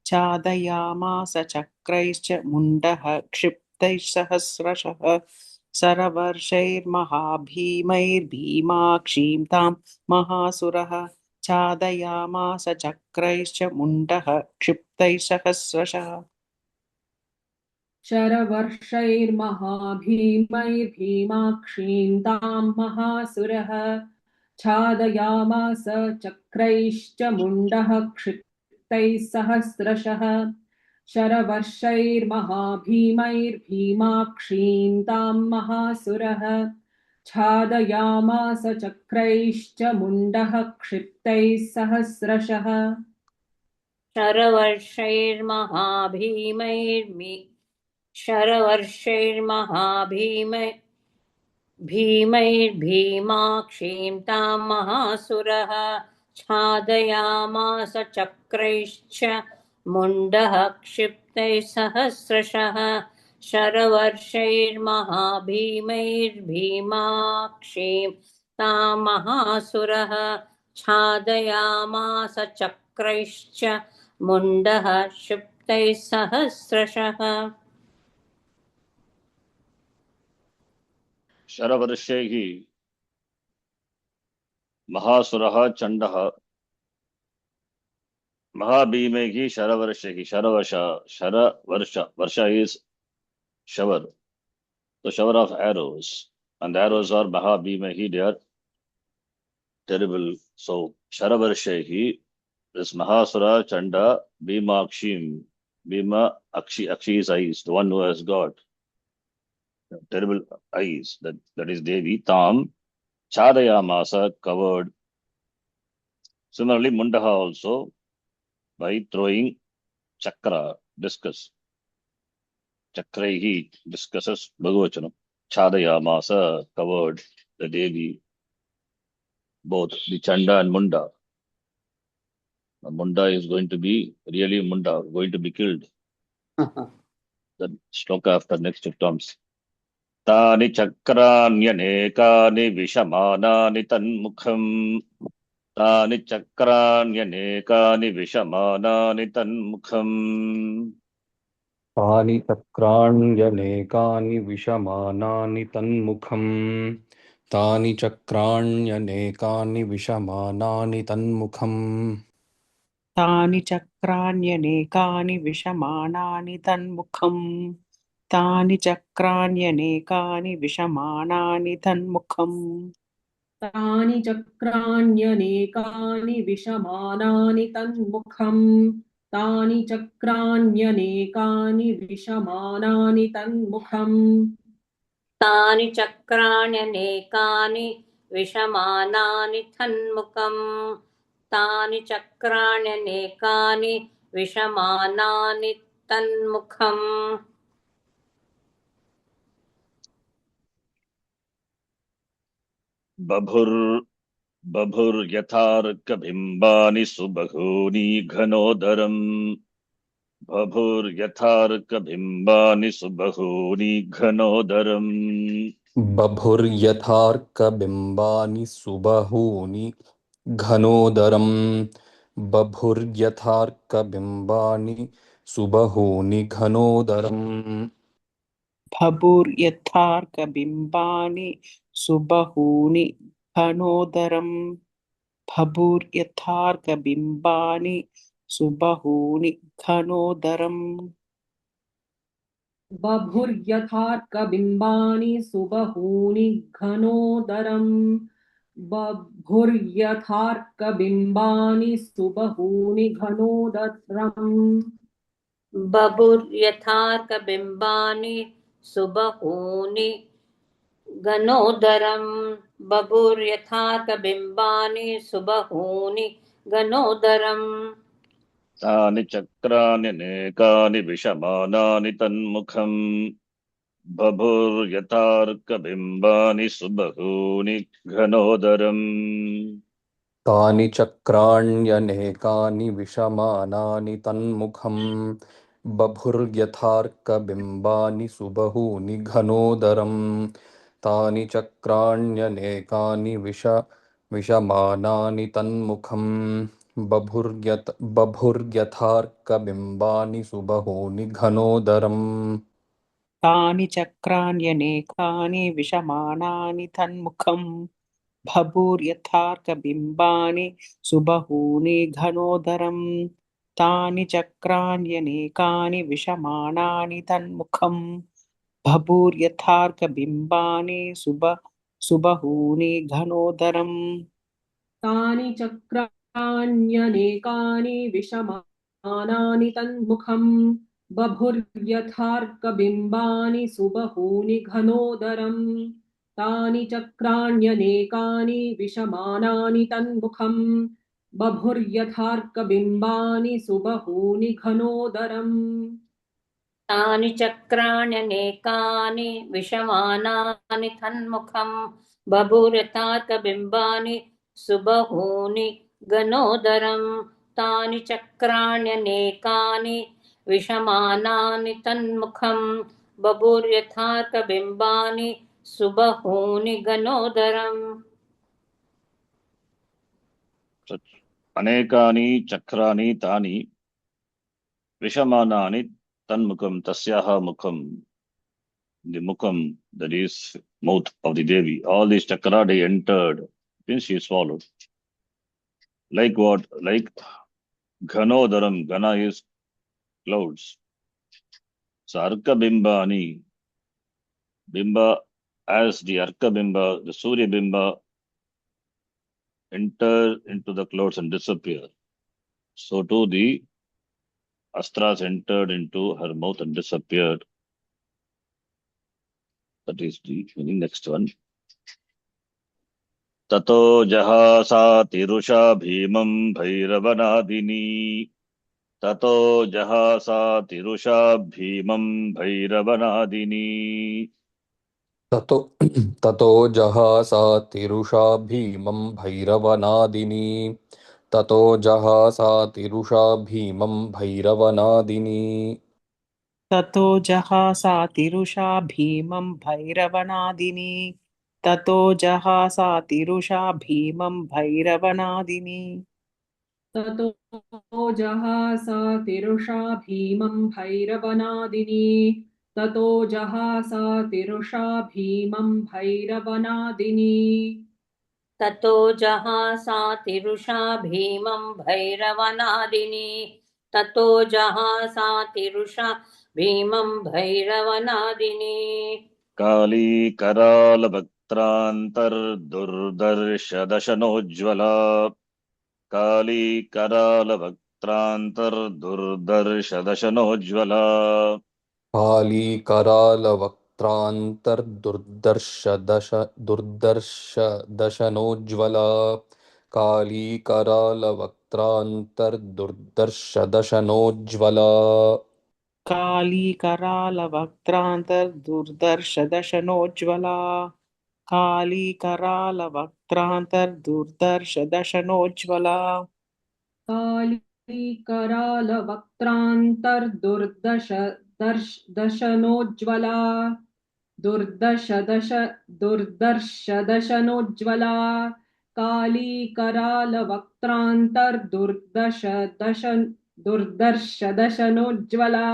C: चादयामास चक्रैश्च मुण्डः क्षिप्तैः सहस्रशः सरवर्षैर्महाभीमैर्भीमाक्षीं तां महासुरः चादयामास चक्रैश्च मुण्डः क्षिप्तैः सहस्रशः
D: शरवर्षैर्महाभीमैर्भीमाक्षीं तां महासुरः छादयामास चक्रैश्च मुण्डः क्षिप्तैः सहस्रशः शरवर्षैर्महाभीमैर्भीमाक्षीं तां महासुरः छादयामास चक्रैश्च मुण्डः क्षिप्तैः सहस्रशः
E: भीमैर्भीमाक्षीं तां महासुरः छादयामास चक्रैश्च मुण्डः क्षिप्तैः सहस्रशः शरवर्षैर्महाभीमैर्भीमाक्षीं तां महासुरः छादयामास चक्रैश्च मुण्डः क्षिप्तैः सहस्रशः
A: शरवर्षैः महासुरः चण्डः महाभीमैः शरवर्षैः वर्ष is shower, the shower of arrows, and the arrows are Mahabhimahi, they are terrible. So Sharavarshaihi, this Mahasura Chanda Bhimakshim, Bhima Akshi is eyes, the one who has got terrible eyes, that is Devi, Tam Chadayamasa covered. Similarly, Mundaha also by throwing chakra, discus. Chakraihi discusses Bhagavachanam. Chadayamasa covered the Devi, both the Chanda and Munda. The Munda is going to be really Munda, going to be killed. The shloka after next it comes. Tani chakranyane vishamanani tanmukham. Tani chakranyane vishamanani tanmukham.
B: तानि चक्राण्यनेकानि विशमानानि तन्मुखम् तानि चक्राण्यनेकानि विशमानानि तन्मुखम्
C: तानि चक्राण्यनेकानि विशमानानि तन्मुखम् तानि चक्राण्यनेकानि विशमानानि तन्मुखम्
D: तानि चक्राण्यनेकानि विशमानानि तन्मुखम् तानि चक्राण्यनेकानि विशमानानि तन्मुखम्
E: तानि चक्राण्यनेकानि विशमानानि तन्मुखम् तानि चक्राण्यनेकानि विशमानानि तन्मुखम्
A: बभुर्यथार्कबिम्बानि सुबहूनि घनोदरम् बभुर्यथार्कबिम्बानि सुबहूनि घनोदरम्
B: बभुर्यथार्कबिम्बानि सुबहूनि घनोदरम् बभुर्यथार्कबिम्बानि सुबहूनि घनोदरम्
C: भभूर्यथार्कबिम्बानि सुबहूनि घनोदरम् भभूर्यथार्कबिम्बानि सुबहूनि घनोदरम्
D: बभुर्यथार्कबिम्बानि सुबहूनि घनोदरम् बभुर्यथार्कबिम्बानि सुबहूनि घनोदरम्
E: बभुर्यथार्कबिम्बानि सुबहूनि घनोदरम् बभुर्यथार्कबिम्बानि सुबहूनि घनोदरम्
A: तानि चक्राण्यनेकानि विशमानानि तन्मुखम् बभुर्यथार्कबिम्बानि सुबहूनि घनोदरम्
B: तानि चक्राण्यनेकानि विशमानानि तन्मुखम् बभुर्यथार्कबिम्बानि सुबहूनि घनोदरम् तानि चक्राण्यनेकानि विशमानानि तन्मुखम् बभुर्यथार्कबिम्बानि सुबहूनि घनोदरम्
C: तानि चक्राण्यनेकानि विशमानानि तन्मुखम् भभूर्यथार्कबिम्बानि सुबहूनि घनोदरम् तानि चक्राण्यनेकानि विशमानानि तन्मुखम् भभूर्यथार्कबिम्बानि सुबहूनि घनोदरम्
D: तानि चक्राण्यनेकानि विशमानानि तन्मुखम् बभुर्यथार्कबिम्बानि सुबहूनि घनोदरम् तानि चक्राण्यनेकानि विशमानानि तन्मुखम् बभुर्यथार्कबिम्बानि सुबहूनि घनोदरम्
E: तानि चक्राण्यनेकानि विशमानानि तन्मुखम् बभूर्यथार्कबिम्बानि सुबहूनि घनोदरम् तानि चक्राण्यनेकानि विशमानानि तन्मुखम् बभूर्यथार्कबिम्बानि सुबहूनि घनोदरम्
A: अनेकानि चक्राणि तानि विशमानानि तन्मुखं तस्याः मुखं the mukham, that is mouth of the Devi. All these chakra they entered, means she swallowed. Like what? Like Ghanodaram. Ghana is clouds. So Arka Bimbani, Bimba, as the Arka Bimba, the Surya Bimba enter into the clouds and disappear. So too the Astras entered into her mouth and disappeared. That is the meaning. Next one. ततो जहासा तिरुषा भीमं भैरवनादिनी ततो जहासा तिरुषा भीमं भैरवनादिनी
B: ततो जहासा तिरुषा भीमं भैरवनादिनी ततो जहासा तिरुषा भीमं भैरवनादिनी
C: ततो जहासा तिरुषा भीमं भैरवनादिनी ततो जहासा तिरुषा भीमं भैरवनादिनी
D: ततो जहासा तिरुषा भीमं भैरवनादिनी ततो जहासा तिरुषा भीमं भैरवनादिनी
E: ततो जहासा तिरुषा भीमं भैरवनादिनी ततो जहासा तिरुषा भीमं भैरवनादिनी
A: काली कराल भक्त्रांतर्दुर्दर्श दशनोज्ज्वला काली कराल भक्त्रांतर्दुर्दर्श दशनोज्ज्वला
B: काली करालवक्त्रान्तर्दुर्दर्श दशनोज्ज्वला काली करालवक्त्रान्तर्दुर्दर्श दशनोज्ज्वला
C: काली करालवक्त्रान्तर्दुर्दर्शदशनोज्ज्वला काली कराल वक्त्रान्तर्दुर्दर्श दशनोज्ज्वला
D: काली कराल वक्त्रान्तर्दुर्दश दशनोज्ज्वला दुर्दर्शदशनोज्ज्वला काली कराल दुर्दर्शदशनोज्ज्वला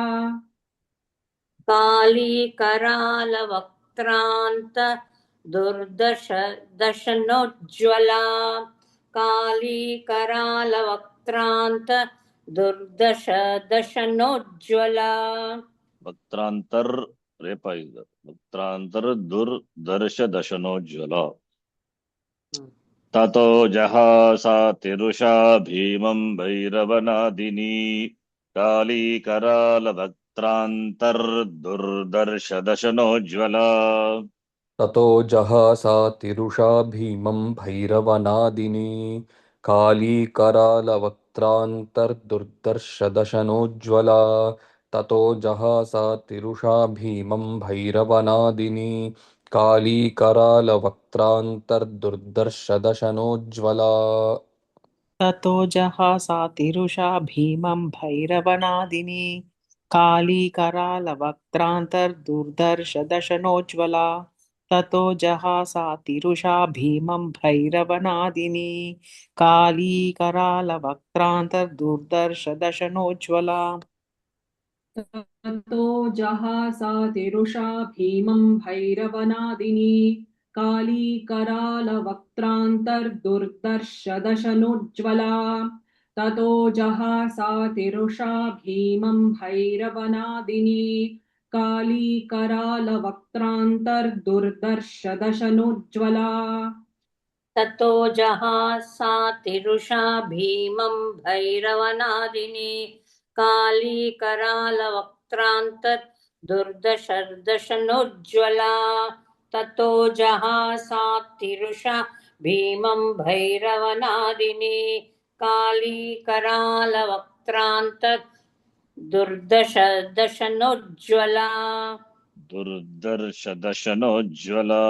E: काली कराल वक्त्रांत दुर्दश दशनोज्ज्वला काली कराल वक्त्रांत दुर्दश दशनोज्ज्वला
A: वक्त्रांतर रेपा is there. वक्त्रांतर दुर्दर्श दशनोज्ज्वला ततो जहासा तिरुषा भीमं भैरवनादिनी काली कराल वक्त्रांतर्दुर्दर्श दशनोज्ज्वला
B: ततो जहासा तिरुषा भीमं भैरवनादिनी काली करालवक्त्रान्तर्दुर्दर्शदशनोज्ज्वला ततो जहासा तिरुषा भीमं भैरवनादिनी काली करालवक्त्रान्तर्दुर्दर्शदशनोज्ज्वला
C: ततो जहासा तिरुषा भीमं भैरवनादिनी काली कराल वक्त्रान्तर्दुर्दर्श दशनोज्ज्वला ततो जहासा तिरुषा भीमं भैरवनादिनी काली कराल वक्त्रान्तर्दुर्दर्श दशनोज्ज्वला
D: ततो जहासा तिरुषा भीमं भैरवनादिनी काली कराल वक्त्रान्तर्दुर्दर्शदशनोज्ज्वला ततो जहासा तिरुषा भीमं भैरवनादिनी काली कराल वक्त्रान्तर्दुर्दर्शदशनोज्ज्वला
E: ततो जहासा तिरुषा भीमं भैरवनादिनी काली कराल वक्त्रांत दुर्दशनोज्ज्वला ततो जहासा तिरुषा भीमं भैरवनादिनी काली कराल वक्त्रांत दुर्दशनोज्ज्वला
A: दुर्दर्श दशनोज्ज्वला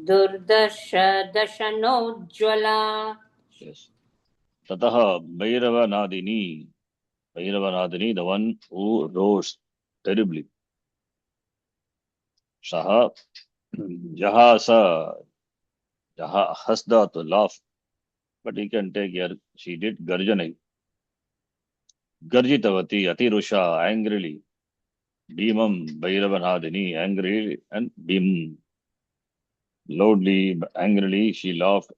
E: दुर्दशनोज्ज्वला
A: yes. ततः भैरवनादिनी the one who rose terribly सः जहासा hasda to laugh, but he can take here. She did garjanai. Garjitavati atirusha angrily. Bhimam Bhairavanadini angrily and Bhim loudly, angrily she laughed.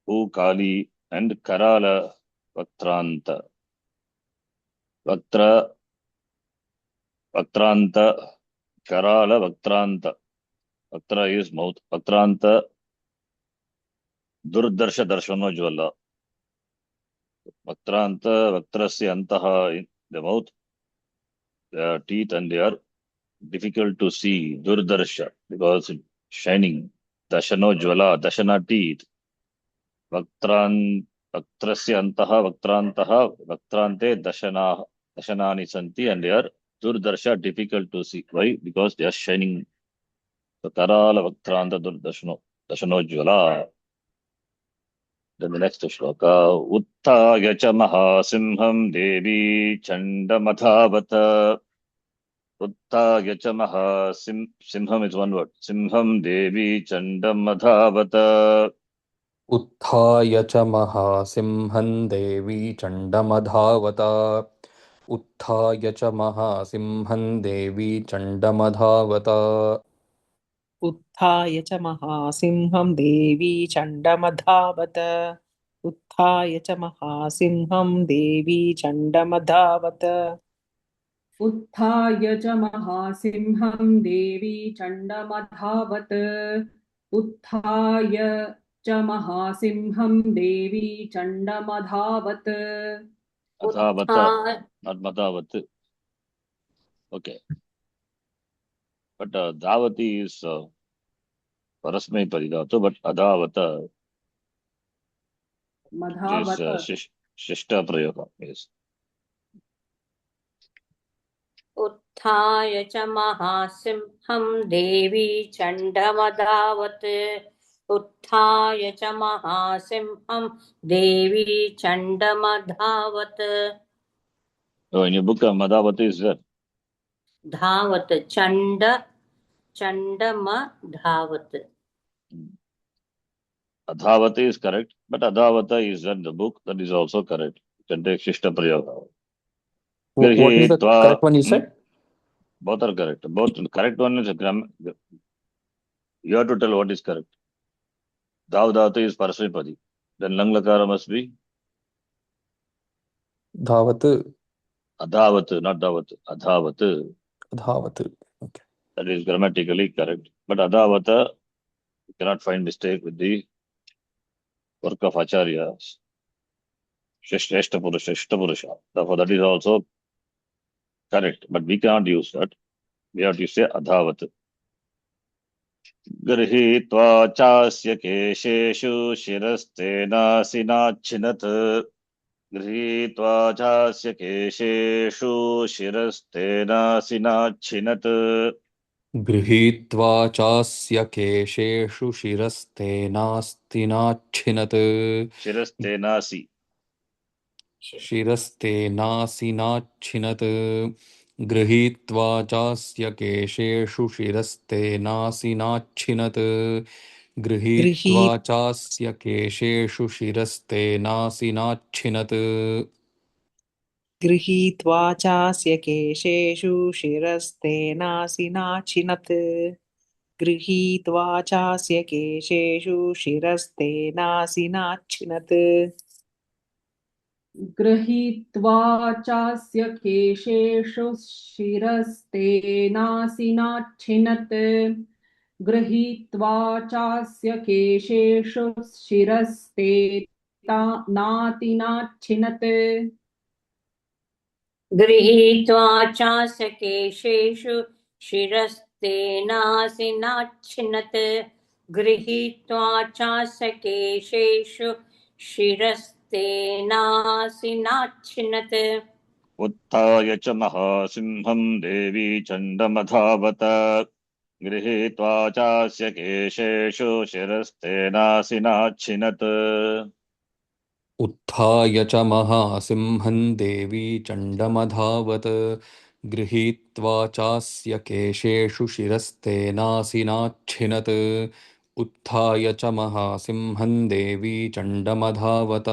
A: Who Kali and Karala Vaktranta. Vaktranta Karala Vaktranta. Vaktra is mouth. Vaktranta Durdarsha Darshanojvala. Vaktranta, Vaktrasya Antaha in the mouth, their teeth, and they are difficult to see. Durdarsha, because it's shining. Dashanojvala, Dashana teeth. Vaktrasya Antaha, Vaktrante, Dashanani Santi, and they are Durdarsha, difficult to see. Why? Because they are shining. So Karala Vaktranta Dashanojvala. Then the next shloka, Uttaya cha Mahasimham Devi Chandamadhavata. Uttaya cha Mahasimham is one word. Simham Devi Chandamadhavata.
B: उत्थाय च महासिंहं देवी चण्डमधावत उत्थाय च महासिंहं देवी चण्डमधावत
C: उत्थाय च महासिंहं देवी चण्डमधावत उत्थाय च महासिंहं देवी चण्डमधावत
D: उत्थाय च महासिंहं देवी चण्डमधावत् उत्थाय च महासिंहं देवी चण्डमधावत्
A: Adhavata, not Madhavat. Okay. But Dhavati is Parasmai Paridhatu, but Adhavata
D: मधावत
A: is Shishta Prayoga. Yes.
E: उत्थाय च महासिंहं देवी चण्डमधावत् उत्थाय च महासिंहं देवी चण्डमधावत्
A: So in your book, Madhavati is there.
E: धावत् चण्डमधावत्.
A: Adhavati is correct, but Adhavata is in the book. That is also correct. You can take Shishta Prayoga.
B: What is the
A: Grihitva-
B: correct one you said?
A: Both are correct. Both correct one is a grammar. You have to tell what is correct. Dhatu is Parasmipadi. Then Lang Lakara must be
B: Dhavat,
A: Adhavat, not Dhavat. Adhavat.
B: Dhavat. Okay.
A: That is grammatically correct. But Adhavata, you cannot find mistake with the work of Acharyas. Shrestha Purusha. Therefore, that is also correct. But we cannot use that. We have to say Adhavat. गृहीत्वा चास्य केशेषु शिरस्तेनासिनाच्छिनत् गृहीत्वा चास्य केशेषु शिरस्तेनासिनाच्छिनत्
B: गृहीत्वा चास्य केशेषु शिरस्तेनास्तिनाच्छिनत्
A: शिरस्तेनासि
B: शिरस्तेनासिनाच्छिनत् गृहीत्वा चास्य केशेषु शिरस्तेनासिनाच्छिनत् गृहीत्वा
C: गृहीत
B: चास्य केशेषु शिरस्तेनासिनाच्छिनत्
C: गृहीत्वा चास्य केशेषु शिरस्तेनासिनाचिनत् गृहीत्वा चास्य केशेषु शिरस्तेनासिनाच्छिनत्
D: गृहीत्वा चास्य केशेषु शिरस्तेनासिनाच्छिनत् गृहीत्वा चास्य केशेषु शिरस्तेनातिनाच्छिनत्
E: गृहीत्वा चास्य केशेषु शिरस्तेनासिनाच्छिनत् गृहीत्वा चास्य केशेषु शिरस्तेनासिनाच्छिनत्
A: उत्थाय च महासिंहं देवी चण्डमधावत गृहीत्वा चास्य केशेषु शिरस्तेनासिनाच्छिनत्
B: उत्थाय च महासिंहं देवी चण्डमधावत् गृहीत्वा चास्य केशेषु शिरस्तेनासिनाच्छिनत् उत्थाय च महासिंहं देवी चण्डमधावत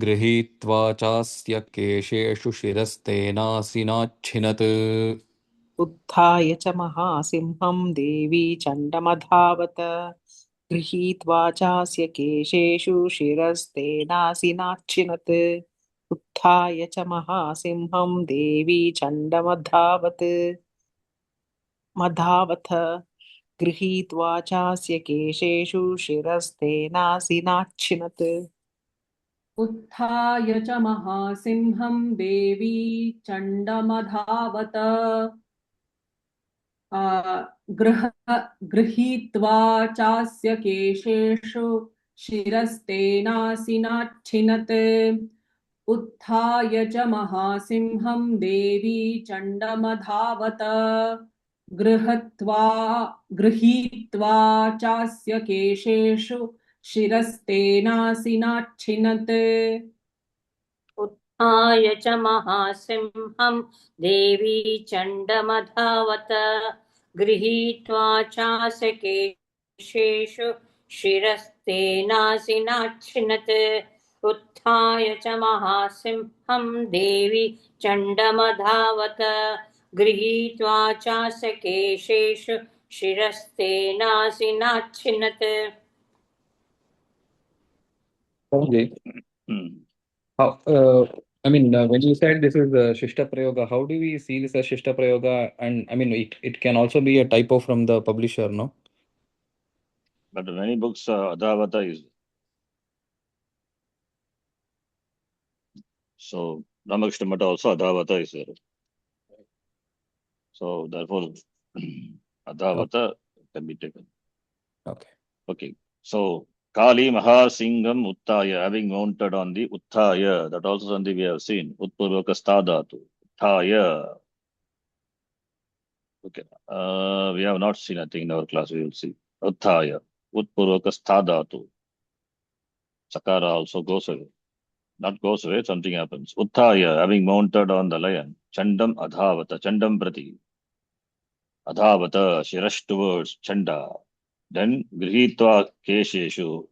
B: गृहीत्वा चास्य केशेषु शिरस्तेनासिनाच्छिनत्
C: उत्थाय च महासिंहं देवी चण्डमधावत गृहीत्वा चास्य केशेषु शिरस्तेनासिनाच्छिनत् उत्थाय च महासिंहं देवी चण्डमधावत् मधावथ गृहीत्वा चास्य केशेषु शिरस्तेनासिनाच्छिनत्
D: उत्थाय च महासिंहं देवी चण्डमधावत गृहीत्वा चास्य केशेषु शिरस्तेनासिनाच्छिनत् उत्थाय च महासिंहं देवी चण्डमधावत गृहीत्वा चास्य केशेषु शिरस्तेनासिनाच्छिनत्
E: उत्थाय च महासिंहं देवी चण्डमधावत गृहीत्वा चास्य केशेषु शिरस्तेनासिनाच्छिनत् उत्थाय च महासिंहं देवी चण्डमधावत गृहीत्वा चास्य केशेषु शिरस्तेनासिनाच्छिनत्.
B: Okay. How, when you said this is Shishta Prayoga, how do we see this as Shishta Prayoga? And I mean, it can also be a typo from the publisher, no?
A: But many books, Adhavata is. So, Ramakrishna Mata also Adhavata is there. So, therefore, Adhavata can be taken.
B: Okay.
A: Okay. So, Kali Mahasingam Uttaya, having mounted on the Uttaya, that also something we have seen. Utpurvaka Stadatu. Uttaya. Okay. We have not seen, I think, in our class. We will see. Uthaya. Utpurvaka sthadatu. Sakara also goes away. Not goes away, something happens. Uthaya, having mounted on the lion. Chandam adhavata. Chandam prati. Adhavata. Shirash towards Chanda. Then grihitva kesheshu.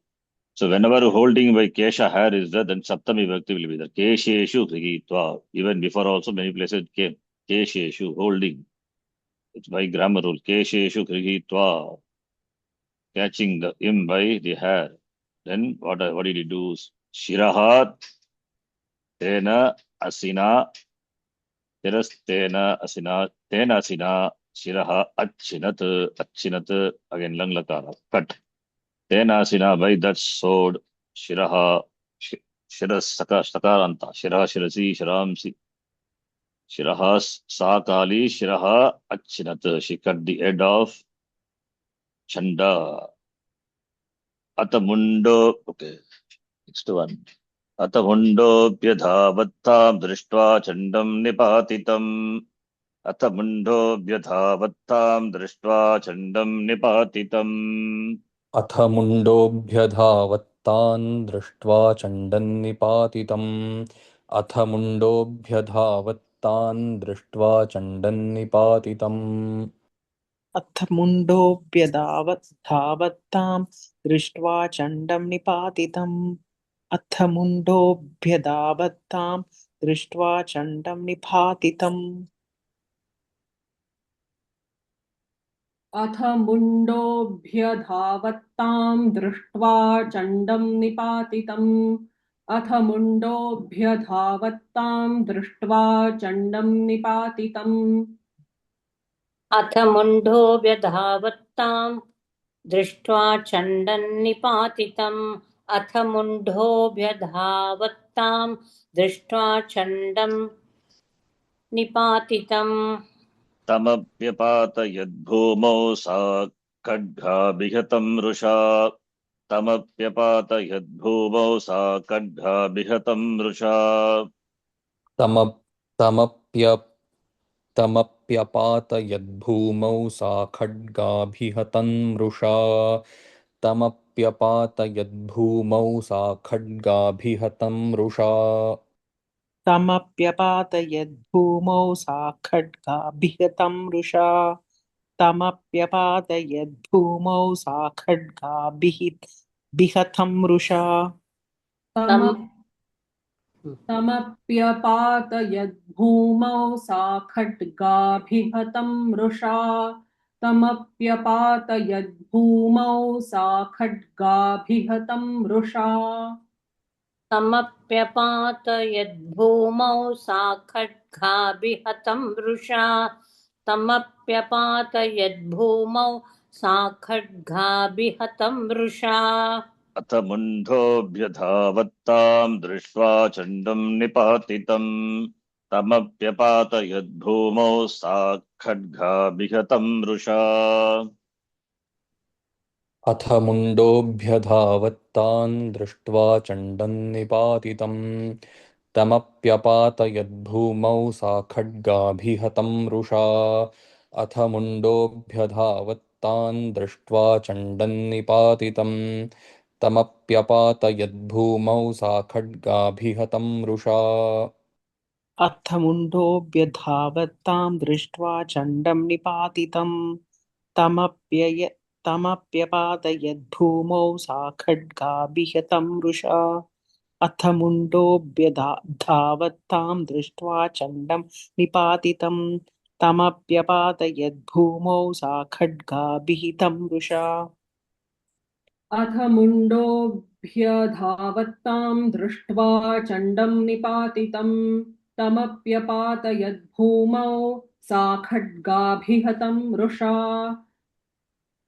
A: So whenever holding by kesha hair is there, then saptami vibhakti will be there. Kesheshu grihitva. Even before also many places it came. Kesheshu, holding. It's by grammar rule. Kesheshu grihitva. Catching him by the hair. Then what did he do? Shirahat tena asina. Shirastena asina. Tena asina. Shiraha achinat. Achinat. Again, lang lakara. Cut. Tena asina, by that sword. Shiraha. Shiras sakaranta. Shiraha shirasi. Shiramsi. Shiraha sakali. Shiraha achinat. She cut the head of Chanda. Atamundo. Okay. Next one. अतमुण्डोऽभ्यधावत्तां दृष्ट्वा चण्डं निपातितम्. अतमुण्डोऽभ्यधावत्तां दृष्ट्वा चण्डं निपातितम्.
B: अथ मुण्डोऽभ्यधावत्तान् दृष्ट्वा चण्डन्निपातितम्. अथ मुण्डोऽभ्यधावत्तान् दृष्ट्वा चण्डन्निपातितम्.
C: अथ मुण्डोऽभ्यधावत्तां दृष्ट्वा चण्डं निपातितम् अथ मुण्डोऽभ्यधावत्तां दृष्ट्वा चण्डं निपातितम्
D: अथ मुण्डोऽभ्यधावत्तां दृष्ट्वा चण्डं निपातितम् अथ मुण्डोऽभ्यधावत्तां दृष्ट्वा चण्डं निपातितम्
E: अथ मुण्डोऽभ्यधावत्तां दृष्ट्वा चण्डन्निपातितम्. अथ मुण्डोऽभ्यधावत्तां दृष्ट्वा चण्डं निपातितम्.
A: तमप्यपातयद्भूमौ सा खड्गाभिहतं रुषा. तमप्यपातयद्भूमौ सा खड्गाभिहतं रुषा.
B: तमप्यपातयद्भूमौ सा खड्गाभिहतं मृषा. तमप्यपातयद्भूमौ सा खड्गाभिहतं मृषा.
C: तमप्यपातयद्भूमौ सा खड्गाभिहतं रुषा तमप्यपातयद्भूमौ सा खड्गाभिहतं रुषा
D: तमप्यपातयद्भूमौ सा खड्गाभिहतं मृषा तमप्यपातयद्भूमौ सा खड्गाभिहतं मृषा
E: तमप्यपातयद्भूमौ सा खड्गाभिहतं मृषा. तमप्यपातयद्भूमौ सा खड्गाभिहतं मृषा.
A: अथ मुण्डोऽभ्यधावत्तां दृष्ट्वा चण्डं निपातितम्. तमप्यपातयद्भूमौ सा खड्गाभिहतं मृषा.
B: अथ मुण्डोऽभ्यधावत्तान् दृष्ट्वा चण्डन्निपातितम्. तमप्यपातयद्भूमौ सा खड्गाभिहतं मृषा. अथ मुण्डोऽभ्यधावत्तान् दृष्ट्वा चण्डन्निपातितम्. तमप्यपातयद्भूमौ सा खड्गाभिहतं मृषा.
C: अथ मुण्डोऽभ्यधावत्तां दृष्ट्वा चण्डं निपातितम् तमप्यपातयद्भूमौ सा खड्गाभिहतं रुषा अथ मुण्डोऽभ्यधावत्तां दृष्ट्वा चण्डं निपातितं तमप्यपातयद्भूमौ सा खड्गाभिहतं रुषा
D: अथ मुण्डोऽभ्यधावत्तां दृष्ट्वा चण्डं निपातितं तमप्यपातयद्भूमौ सा खड्गाभिहतं मृषा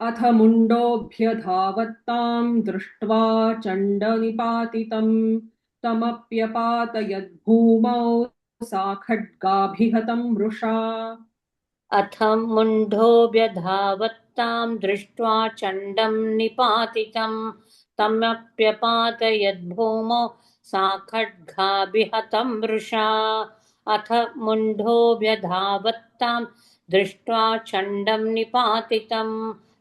D: अथ मुण्डोऽभ्यधावत्तां दृष्ट्वा चण्डनिपातितं तमप्यपातयद्भूमौ सा खड्गाभिहतं मृषा
E: अथ मुण्डोऽभ्यधावत्तां दृष्ट्वा चण्डं निपातितं तमप्यपातयद्भूमौ सा खड्गाभिहतं मृषा. अथ मुण्डोऽभ्यधावत्तां दृष्ट्वा चण्डं निपातितं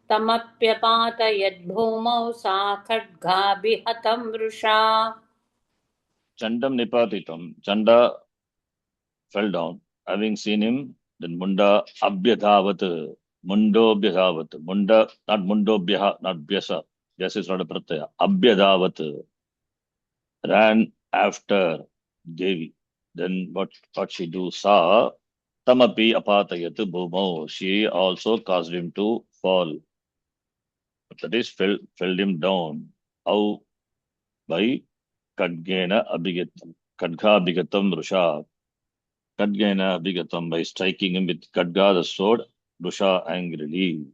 E: तमप्यपातयद्भूमौ सा खड्गाभिहतं वृषा.
A: Chandam Nipatitam. Chanda fell down. Having seen him, then Munda Abhyadhavat. Mundo Abhyadhavat. Munda, not Mundo Bhyaha, not Bhyasa. Yes, is not a pratyaya. Abhyadhavat. Ran after Devi. Then what she do? Saw Tamapi Apatayat Bhumau. She also caused him to fall. That is, fell him down. How? By Kadgena Abhigatam. Kadga Abhigatam Rusha. Kadgena Abhigatam, by striking him with Kadga the sword, Rusha angrily.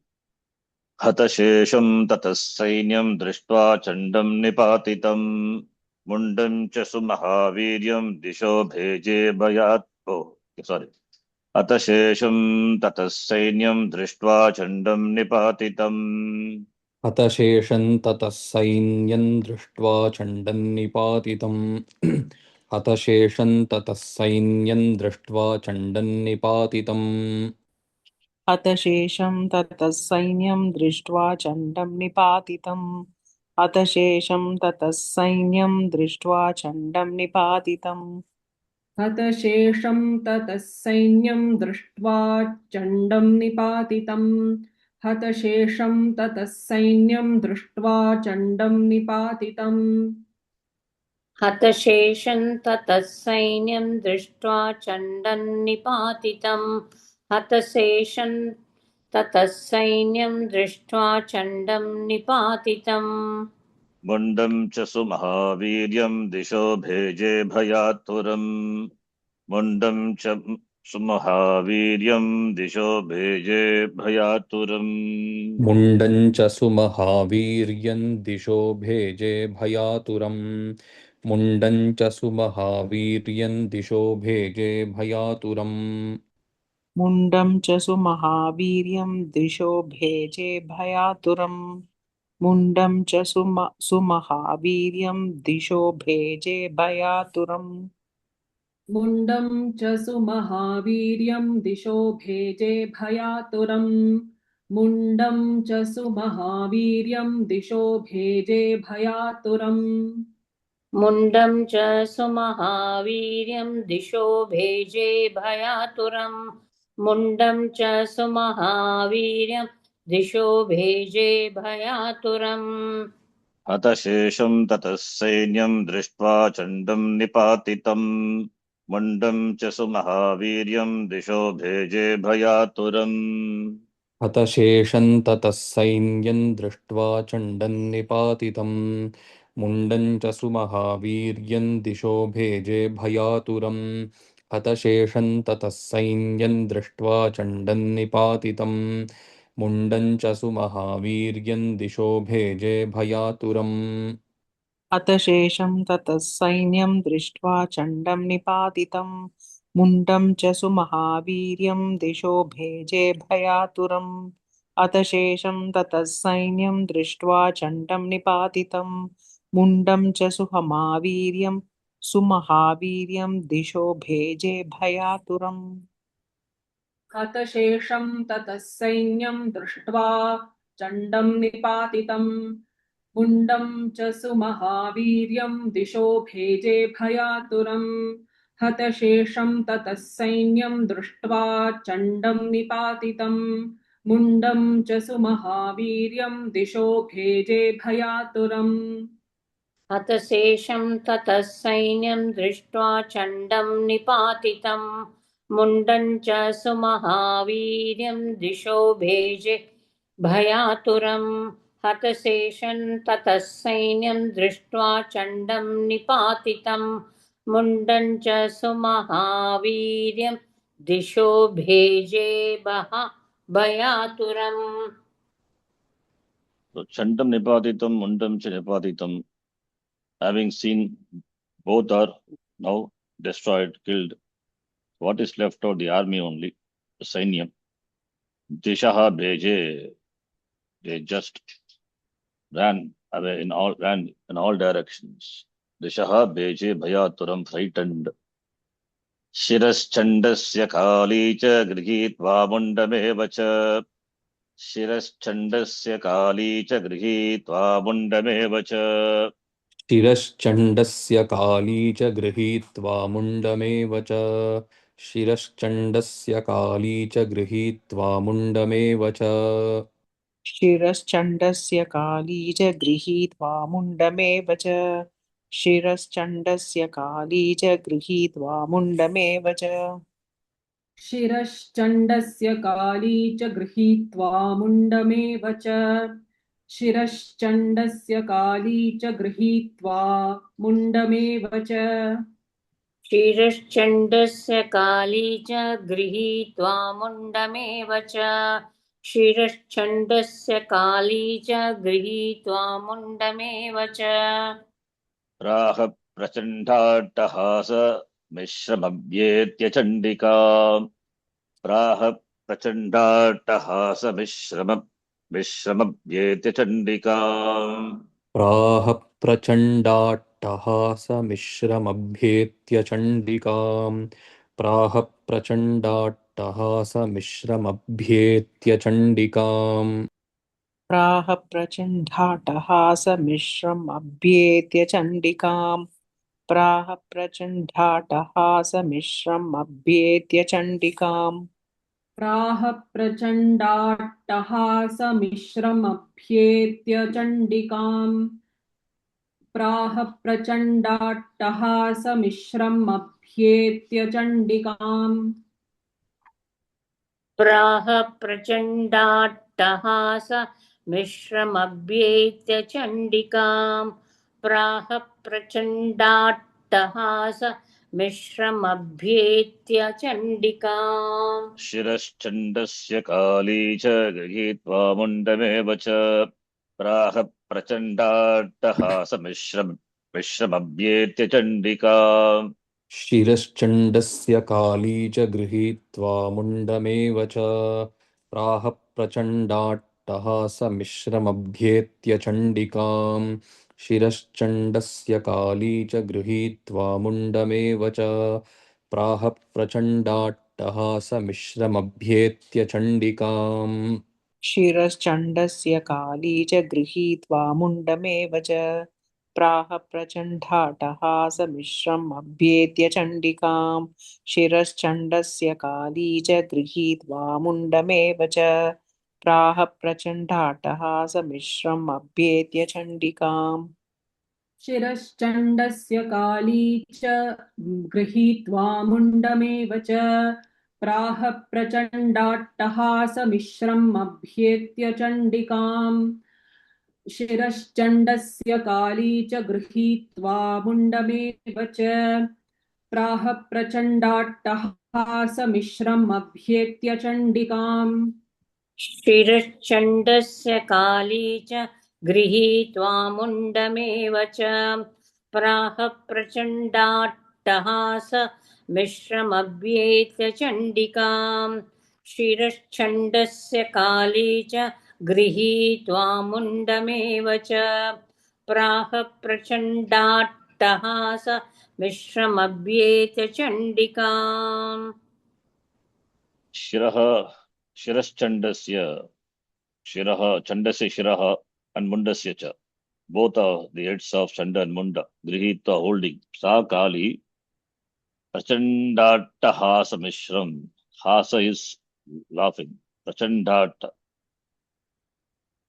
A: Hatashesham tatasainyam drishtva chandam nipatitam mundam cha sumahaviryam disho bheje bhayat. Oh, sorry. Hatashesham tatasainyam drishtva chandam nipatitam.
B: हतशेषं ततः सैन्यं दृष्ट्वा चण्डं निपातितं हतशेषं ततः सैन्यं दृष्ट्वा चण्डं निपातितम्
C: अतशेषं ततः सैन्यं दृष्ट्वा चण्डं निपातितम् अतशेषं ततः सैन्यं दृष्ट्वा चण्डं निपातितम्
D: हतशेषं ततः सैन्यं दृष्ट्वा चण्डं निपातितं हतशेषं ततः सैन्यं दृष्ट्वा चण्डं निपातितम्
E: हतशेषं ततः सैन्यं दृष्ट्वा चण्डं निपातितं हतशेषं ततः सैन्यं दृष्ट्वा चण्डं निपातितम्
A: मुण्डं च सुमहावीर्यं दिशो भेजे भयातुरम् मुण्डं च सुमहावीर्यं दिशो भेजे भयातुरम्
B: मुण्डं च सुमहावीर्यं दिशो भेजे भयातुरम् मुण्डं च सुमहावीर्यं दिशो भेजे भयातुरम्
C: मुण्डं च सुमहावीर्यं दिशो भेजे भयातुरम् मुण्डं च सुमहावीर्यं दिशो भेजे भयातुरम्
D: मुण्डं च सुमहावीर्यं दिशो भेजे भयातुरम् मुण्डं च सुमहावीर्यं दिशो भेजे भयातुरम्
E: मुण्डं च सुमहावीर्यं दिशो भेजे भयातुरम् मुण्डं च सुमहावीर्यं दिशो भेजे भयातुरम्
A: हतशेषं ततः सैन्यं दृष्ट्वा चण्डं निपातितं मुण्डं च सुमहावीर्यं दिशो भेजे भयातुरम्
B: हतशेषं ततः सैन्यं दृष्ट्वा चण्डं निपातितं मुण्डं च सुमहावीर्यं दिशो भेजे भयातुरम् हतशेषं ततः सैन्यं दृष्ट्वा चण्डं निपातितं मुण्डं च सुमहावीर्यं दिशो भेजे भयातुरम्
C: अतशेषं ततः सैन्यं दृष्ट्वा चण्डं निपातितं मुण्डं च सुमहावीर्यं दिशो भेजे भयातुरम् अतशेषं ततः सैन्यं दृष्ट्वा चण्डं निपातितं मुण्डं च सुमहावीर्यं दिशो भेजे भयातुरम्
D: हतशेषं ततः सैन्यं दृष्ट्वा चण्डं निपातितं मुण्डं च सुमहावीर्यं दिशो भेजे भयातुरम् हतशेषं ततः सैन्यं दृष्ट्वा चण्डं निपातितं मुण्डं च सुमहावीर्यं दिशो भेजे भयातुरम्
E: हतशेषं ततः सैन्यं दृष्ट्वा चण्डं निपातितं मुण्डं च सुमहावीर्यं दिशो भेजे भयातुरम् हतशेषं ततः सैन्यं दृष्ट्वा चण्डं निपातितं मुण्डं च सुमहावीर्यं दिशो भेजे भयातुरम्.
A: So Chandam Nipatitam, Mundam cha Nipatitam, having seen both are now destroyed, killed. What is left of the army only? The Sainyam. Dishaha Bheje, they just ran away ran in all directions. Dishaha Bheje Bhayaturam, frightened. शिरश्चण्डस्य Kali च गृहीत्वा मुण्डमेव च शिरश्चण्डस्य काली च गृहीत्वा मुण्डमेव च
B: शिरश्चण्डस्य काली च गृहीत्वा मुण्डमेव च शिरश्चण्डस्य काली च गृहीत्वा मुण्डमेव च
C: शिरश्चण्डस्य काली च गृहीत्वा मुण्डमेव च शिरश्चण्डस्य काली च गृहीत्वा मुण्डमेव च
D: शिरश्चण्डस्य काली च गृहीत्वा मुण्डमेव च शिरश्चण्डस्य काली च गृहीत्वा मुण्डमेव च
E: शिरश्चण्डस्य काली च गृहीत्वा मुण्डमेव च शिरश्चण्डस्य काली च गृहीत्वा मुण्डमेव च
A: प्राह प्रचण्डाट्टहास मिश्रमभ्येत्य चण्डिका प्राह प्रचण्डाट्टहास मिश्रमभ्येत्य चण्डिका
B: प्राह प्रचण्डाट्टहासमिश्रमभ्येत्य चण्डिकाम् प्राह प्रचण्डाट्टहासमिश्रमभ्येत्य चण्डिकाम्
C: प्राह प्रचण्डाटहासमिश्रमभ्येत्य चण्डिकाम् प्राह प्रचण्डाटहासमिश्रमभ्येत्य चण्डिकाम्
D: प्राह प्रचण्डाट्टहासमिश्रमभ्येत्य चण्डिकाम् प्राह प्रचण्डाट्टहासमिश्रमभ्येत्य चण्डिकाम्
E: प्राह प्रचण्डाट्टहासमिश्रमभ्येत्य चण्डिकाम् प्राह प्रचण्डाट्टहासमिश्रमभ्येत्य चण्डिकाम्
A: शिरश्चण्डस्य काली च गृहीत्वा मुण्डमेव च प्राह प्रचण्डाट्टहासमिश्रमभ्येत्य चण्डिका
B: शिरश्चण्डस्य काली च गृहीत्वा मुण्डमेव च प्राह प्रचण्डाट्टहासमिश्रमभ्येत्य चण्डिकाम् शिरश्चण्डस्य काली च गृहीत्वा मुण्डमेव च प्राह प्रचण्डाट्टहासमिश्रमभ्येत्य चण्डिकाम्
C: शिरश्चण्डस्य काली च गृहीत्वा मुण्डमेव च प्राह प्रचण्डाटहासमिश्रमभ्येत्य चण्डिकाम् शिरश्चण्डस्य काली च गृहीत्वा मुण्डमेव च प्राह प्रचण्डाटहासमिश्रमभ्येत्य चण्डिकाम्
D: शिरश्चण्डस्य काली च गृहीत्वा मुण्डमेव च प्राह प्रचण्डाट्टहासमिश्रमभ्येत्य चण्डिकाम् शिरश्चण्डस्य काली च गृहीत्वा मुण्डमेव च प्राह प्रचण्डाट्टहासमिश्रमभ्येत्य चण्डिकाम्
E: शिरश्चण्डस्य काली च गृहीत्वा मुण्डमेव च प्राह प्रचण्डाट्टहासमिश्रमभ्येत्य चण्डिकाम् शिरश्चण्डस्य काली च गृहीत्वा मुण्डमेव च प्राह प्रचण्डाट्टहासमिश्रमभ्येत्य चण्डिकाम्
A: शिरः शिरश्चण्डस्य शिरः चण्डस्य शिरः and mundasya cha both are the heads of chanda and munda grihitva holding sa kali prachandattahasa mishram hasa is laughing prachandatta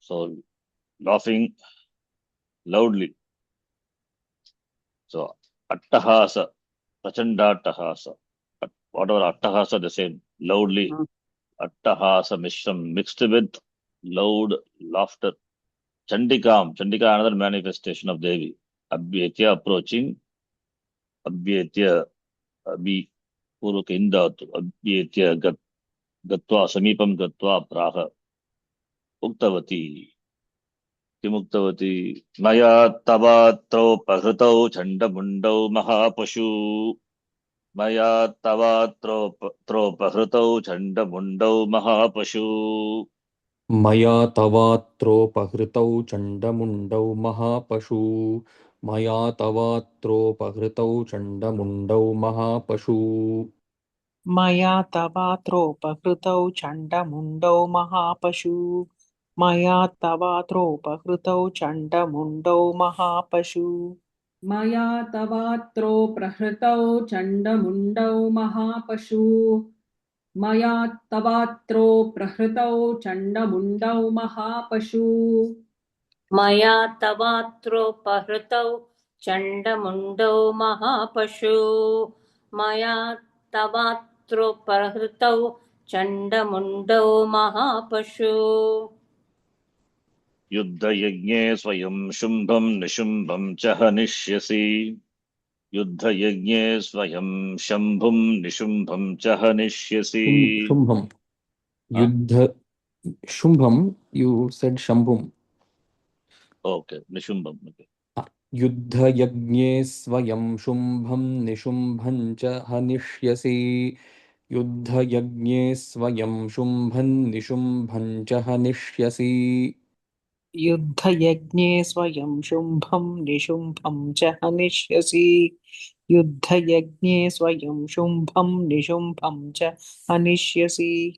A: so laughing loudly so attahasa prachandattahasa whatever attahasa the same loudly attahasa mishram mixed with loud laughter Chandikam, Chandika another manifestation of Devi. Abhyetya approaching, Abhyetya Abhi Puruk Indatu, Abhyetya Gatva Samipam Gatva Praha Uktavati Kimuktavati Maya Tavatro Pahritau Chandamundau Mahapashu Maya Tavatro Pahritau Chandamundau Mahapashu
B: मया तवात्रोपहृतौ चण्डमुण्डौ महापशु मया तवात्रोपहृतौ चण्डमुण्डौ महापशु
C: मया तवात्रोपहृतौ चण्डमुण्डौ महापशु मया तवात्रोपहृतौ चण्डमुण्डौ महापशु
D: मया तवात्रो प्रहृतौ चण्डमुण्डौ महापशु मया तवात्रो प्रहृतौ चण्डमुण्डौ महापशु
E: मया तवात्रोपहृतौ चण्डमुण्डौ महापशु मया तवात्रोपहृतौ चण्डमुण्डौ महापशु
A: युद्धयज्ञे स्वयं शुम्भं निशुम्भं च हनिष्यसि युद्धयज्ञे स्वयं शम्भुं निशुम्भं च हनिष्यसि
B: शुम्भं युद्ध शुम्भं you said shambhum
A: Okay, निशुम्भं. Okay.
B: युद्धयज्ञे स्वयं शुम्भं निशुम्भं च हनिष्यसि युद्धयज्ञे स्वयं शुम्भं निशुम्भं च हनिष्यसि
C: युद्धयज्ञे स्वयं शुम्भं निशुम्भं च हनिष्यसि युद्धयज्ञे स्वयं शुम्भं निशुम्भं च हनिष्यसि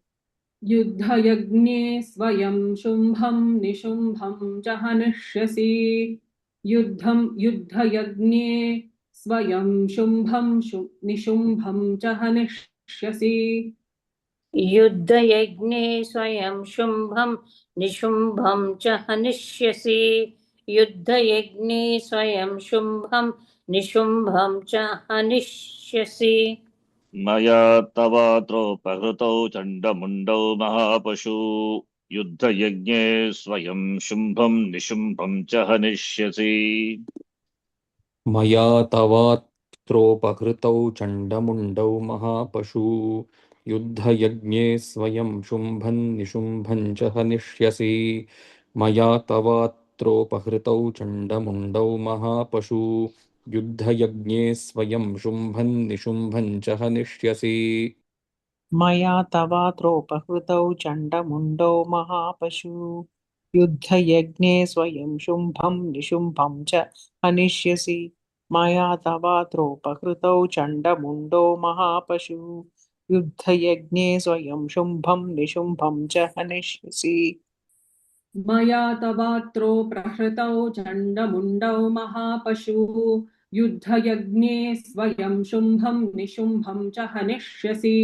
D: युद्धयज्ञे स्वयं शुम्भं निशुम्भं च हनिष्यसि युद्धयज्ञे स्वयं शुम्भं निशुम्भं च हनिष्यसि
E: युद्धयज्ञे स्वयं शुम्भं निशुम्भं च हनिष्यसि युद्धयज्ञे स्वयं शुम्भं निशुम्भं च हनिष्यसि
A: मया तवात्रोपहृतौ चण्डमुण्डौ महापशु युद्धयज्ञे स्वयं शुम्भं निशुम्भं च हनिष्यसि
B: मया तवात्रोपहृतौ चण्डमुण्डौ महापशु युद्धयज्ञे स्वयं शुम्भं निशुम्भं च हनिष्यसि मया तवात्रोपहृतौ चण्डमुण्डौ महापशु युद्धयज्ञे स्वयं शुम्भं निशुम्भं च हनिष्यसि
C: मया तवात्रोपहृतौ चण्डमुण्डौ महापशु युद्धयज्ञे स्वयं शुम्भं निशुम्भं च हनिष्यसि मया तवात्रोपहृतौ चण्डमुण्डौ महापशु युद्धयज्ञे स्वयं शुम्भं निशुम्भं च हनिष्यसि
D: मया तवात्रो प्रहृतौ चण्डमुण्डौ महापशु युद्धयज्ञे स्वयं शुम्भं निशुम्भं च हनिष्यसि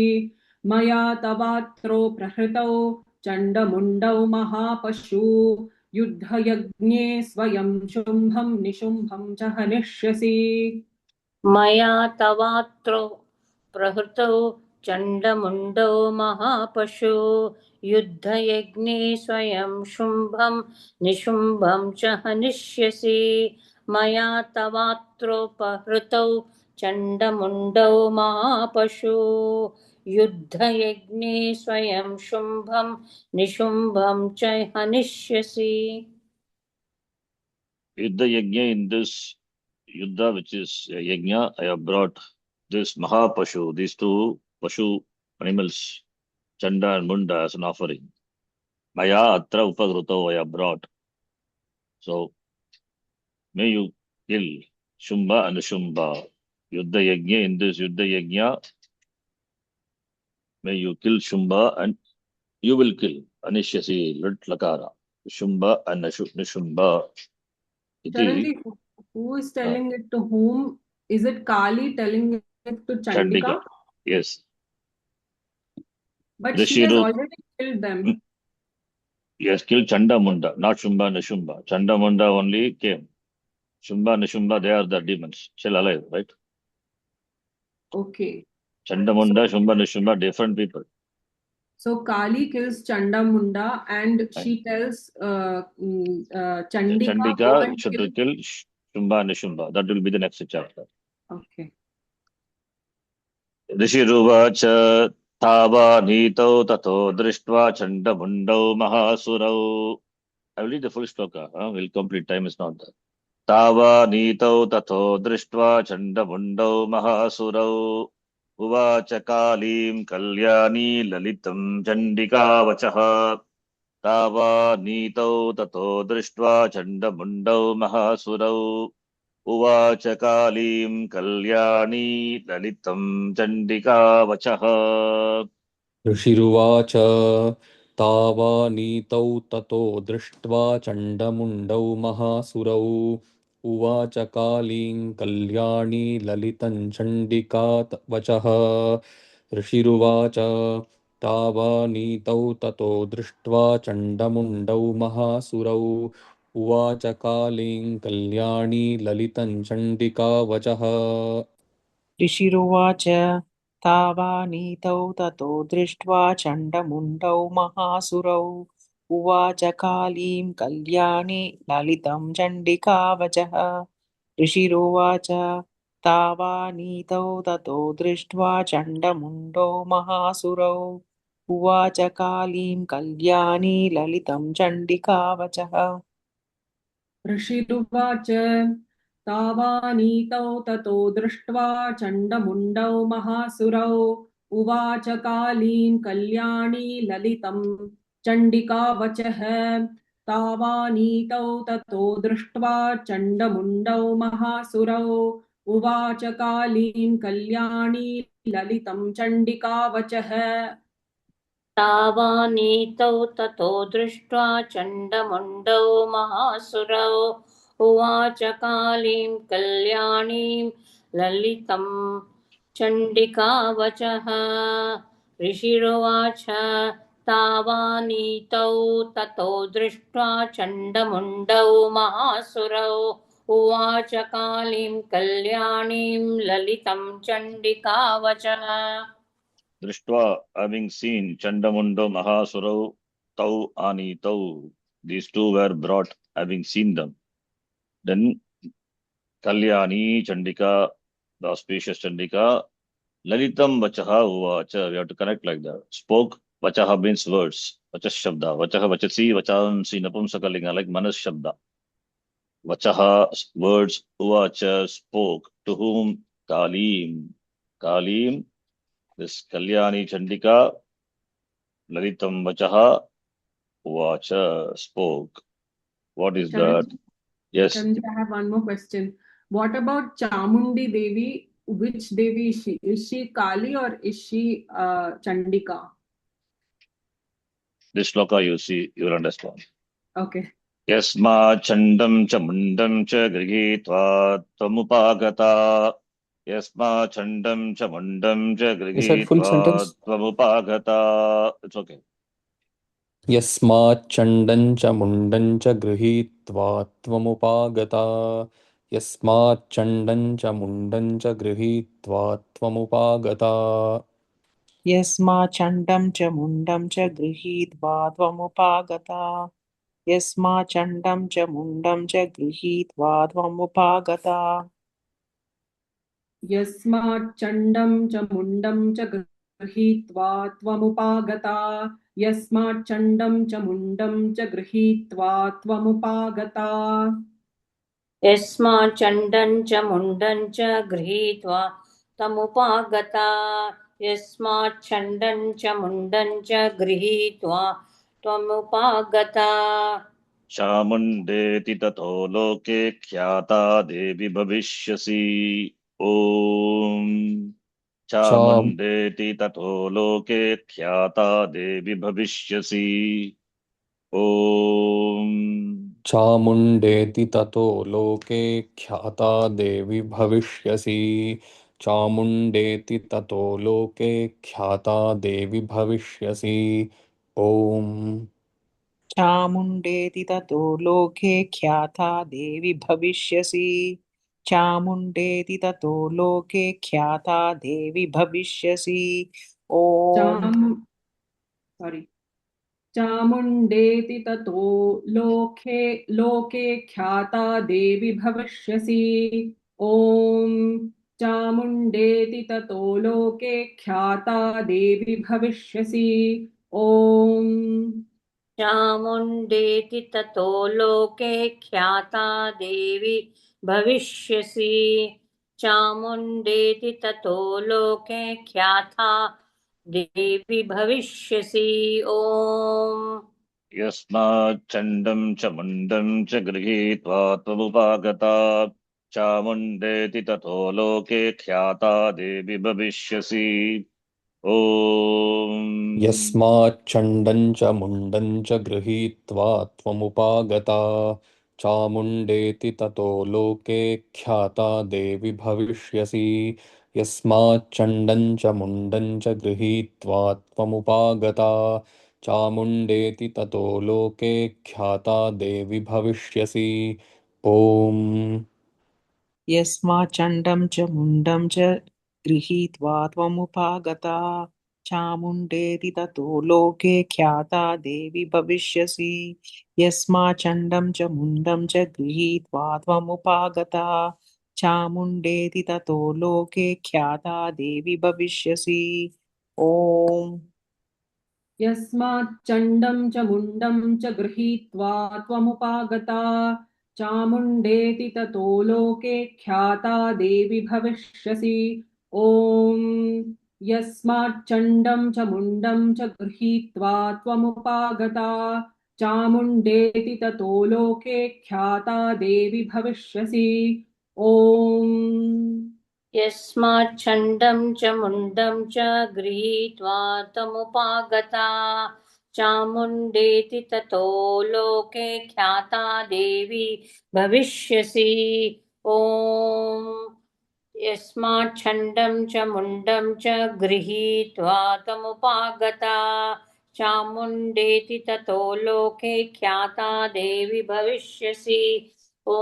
D: मया तवात्रो प्रहृतौ चण्डमुण्डौ महापशु युद्धयज्ञे स्वयं शुम्भं निशुम्भं च हनिष्यसि
E: मया तवात्रो प्रहृतौ चण्डमुण्डौ महापशु युद्धयज्ञे स्वयं शुम्भं निशुम्भं च हनिष्यसि मया तवात्रोपहृतौ चण्डमुण्डौ महापशु युद्धयज्ञे स्वयं शुम्भं निशुम्भं च हनिष्यसि
A: Yuddha-yajna, in this Yuddha, which is a yajna, I have brought this Mahapashu, these two Pashu animals, Chanda and Munda, as an offering. Maya Atra Upagruto, I have brought. So, may you kill Shumba and Shumba. Yuddha-yajna, in this Yuddha-yajna, may you kill Shumba and you will kill Anishyasi, Lit Lakara, Shumba and Nishumba.
D: Charanji, who is telling it to whom? Is it Kali telling it to Chandika?
A: Chandika. Yes.
D: But
A: The
D: she has
A: Shiru.
D: already killed them.
A: Yes, killed Chanda Munda, not Shumba and Nishumba. Chanda Munda only came. Shumba and Nishumba, they are the demons, still alive, right?
D: Okay.
A: Chanda Munda, Shumba, Nishumba, different people.
D: So Kali kills Chandamunda and she tells Chandika, go
A: Chandika
D: and
A: should
D: kill.
A: kill Shumba and Nishumba. That will be the next chapter.
D: Okay.
A: Rishiruvacha Tava Nito Tato Drishtva Chanda Mundau Mahasurau. I will read the full shloka. We'll complete. Time is not there. Tava Nito Tato Drishtva Chanda Mundau Mahasurau. उवाच कालीं कल्याणी ललितं चण्डिकावचः तावा नीतौ ततो दृष्ट्वा चण्डमुण्डौ महासुरौ उवाच कालीं कल्याणी ललितं चण्डिका वचः
B: ऋषिरुवाच तावानीतौ ततो दृष्ट्वा चण्डमुण्डौ महासुरौ उवाच कालीं कल्याणी ललितं चण्डिका वचः ऋषिरुवाच तावानीतौ ततो दृष्ट्वा चण्डमुण्डौ महासुरौ उवाच कालीं कल्याणी ललितं चण्डिका वचः
C: ऋषिरुवाच तावानीतौ ततो दृष्ट्वा चण्डमुण्डौ महासुरौ उवाच कालीं कल्याणी ललितं चण्डिकावचः ऋषिरुवाच तावानीतौ ततो दृष्ट्वा चण्डमुण्डौ महासुरौ उवाच कालीं कल्याणी ललितं चण्डिकावचः
D: ऋषिरुवाच तावानीतौ ततो दृष्ट्वा चण्डमुण्डौ महासुरौ उवाच कालीं कल्याणी ललितं चण्डिकावचः तावानीतौ ततो दृष्ट्वा चण्डमुण्डौ महासुरौ उवाच कालीं कल्याणी ललितं चण्डिकावचः
E: तावानीतौ ततो दृष्ट्वा चण्डमुण्डौ महासुरौ उवाच कालीं कल्याणीं ललितं चण्डिकावचः ऋषिरुवाच तावानीतौ ततो दृष्ट्वा चण्डमुण्डौ महासुरौ उवाच कालीं कल्याणीं ललितं चण्डिकावचः
A: दृष्ट्वा, having seen Chandamundo Mahasuro Tau Anitau, these two were brought, having seen them. Then Kalyani Chandika, the auspicious Chandika, Lalitam Vachaha Uvacha, we have to connect like that. Spoke, Vachaha means words, Vachas Shabda, Vachaha Vachasi, Vachansi Napumsakalinga, like Manas Shabda. Vachaha, words, Uvacha, spoke, to whom? Kalim. Kalim, this Kalyani Chandika, Lalitam Vachaha, Uvacha, spoke. What is that?
D: Charan,
A: Yes,
D: Charanji, I have one more question. What about Chamundi Devi? Which Devi is she? Is she Kali or is she Chandika?
A: this sloka you see, you will understand.
D: Okay.
A: Yasma Chandam cha Mundam cha Grihitva Tvamupagata. Yasma Chandam cha Mundam cha
B: Is that full
A: Grihitva
B: sentence?
A: Tvamupagata. It's okay.
B: यस्माच्चण्डं च मुण्डं च गृहीत्वा त्वमुपागता यस्माच्चण्डं च मुण्डं च गृहीत्वा त्वमुपागता
C: यस्माच्चण्डं च मुण्डं च गृहीत्वा त्वमुपागता यस्माच्चण्डं च मुण्डं च गृहीत्वा त्वमुपागता
D: यस्माच्चण्डं च मुण्डं च गृहीत्वा त्वमुपागता यस्माच्चण्डं च मुण्डं च गृहीत्वा त्वमुपागता
E: यस्माच्चण्डं च मुण्डं च गृहीत्वा तमुपागता यस्माच्चण्डं च मुण्डं च गृहीत्वा त्वमुपागता
A: Chamundeti tato loke khyata devi bhavishyasi. Om.
B: चाम
A: Chamundeti tato loke khyata devi bhavishyasi. Om.
B: चामुण्डेति ततो लोके ख्याता देवी भविष्यसि चामुण्डेति ततो लोके ख्याता देवी भविष्यसि ॐ
C: चामुण्डेति ततो लोके ख्याता देवि भविष्यसि चामुण्डेति ततो लोके ख्याता देवि भविष्यसि ॐ
D: sorry. चामुण्डेति ततो लोके ख्याता देवी भविष्यसि ॐ चामुण्डेति ततो लोके ख्याता देवी भविष्यसि ॐ
E: चामुण्डेति ततो लोके ख्याता देवी भविष्यसि चामुण्डेति ततो लोके ख्याता देवी भविष्यसि ॐ
A: Yasma chandam cha mundam cha grihitva tvamupagata. चामुण्डेति ततो लोके ख्याता देवी भविष्यसि। ॐ
B: यस्माच्चण्डं च मुण्डं च गृहीत्वा त्वमुपागता चामुण्डेति ततो लोके ख्याता देवि भविष्यसि। यस्माच्चण्डं च मुण्डं च गृहीत्वा त्वमुपागता चामुण्डेति ततो लोके ख्याता देवि भविष्यसि। ॐ
C: यस्माच्चण्डं च मुण्डं च गृहीत्वा त्वमुपागता चामुण्डेति ततो लोके ख्याता देवी भविष्यसि। यस्माच्चण्डं च मुण्डं च गृहीत्वा त्वमुपागता चामुण्डेति ततो लोके ख्याता देवी भविष्यसि। ॐ
D: यस्माच्चण्डं च मुण्डं च गृहीत्वा त्वमुपागता चामुण्डेति ततो लोके ख्याता देवि भविष्यसि। ॐ यस्माच्चण्डं च मुण्डं च गृहीत्वा त्वमुपागता चामुण्डेति ततो लोके ख्याता देवि भविष्यसि। ॐ
E: यस्माच्छण्डं च मुण्डं च गृहीत्वा तमुपागता चामुण्डेति ततो लोके ख्याता देवी भविष्यसि। ॐ यस्माच्छण्डं च मुण्डं च गृहीत्वा तमुपागता चामुण्डेति ततो लोके ख्याता देवी भविष्यसि। ॐ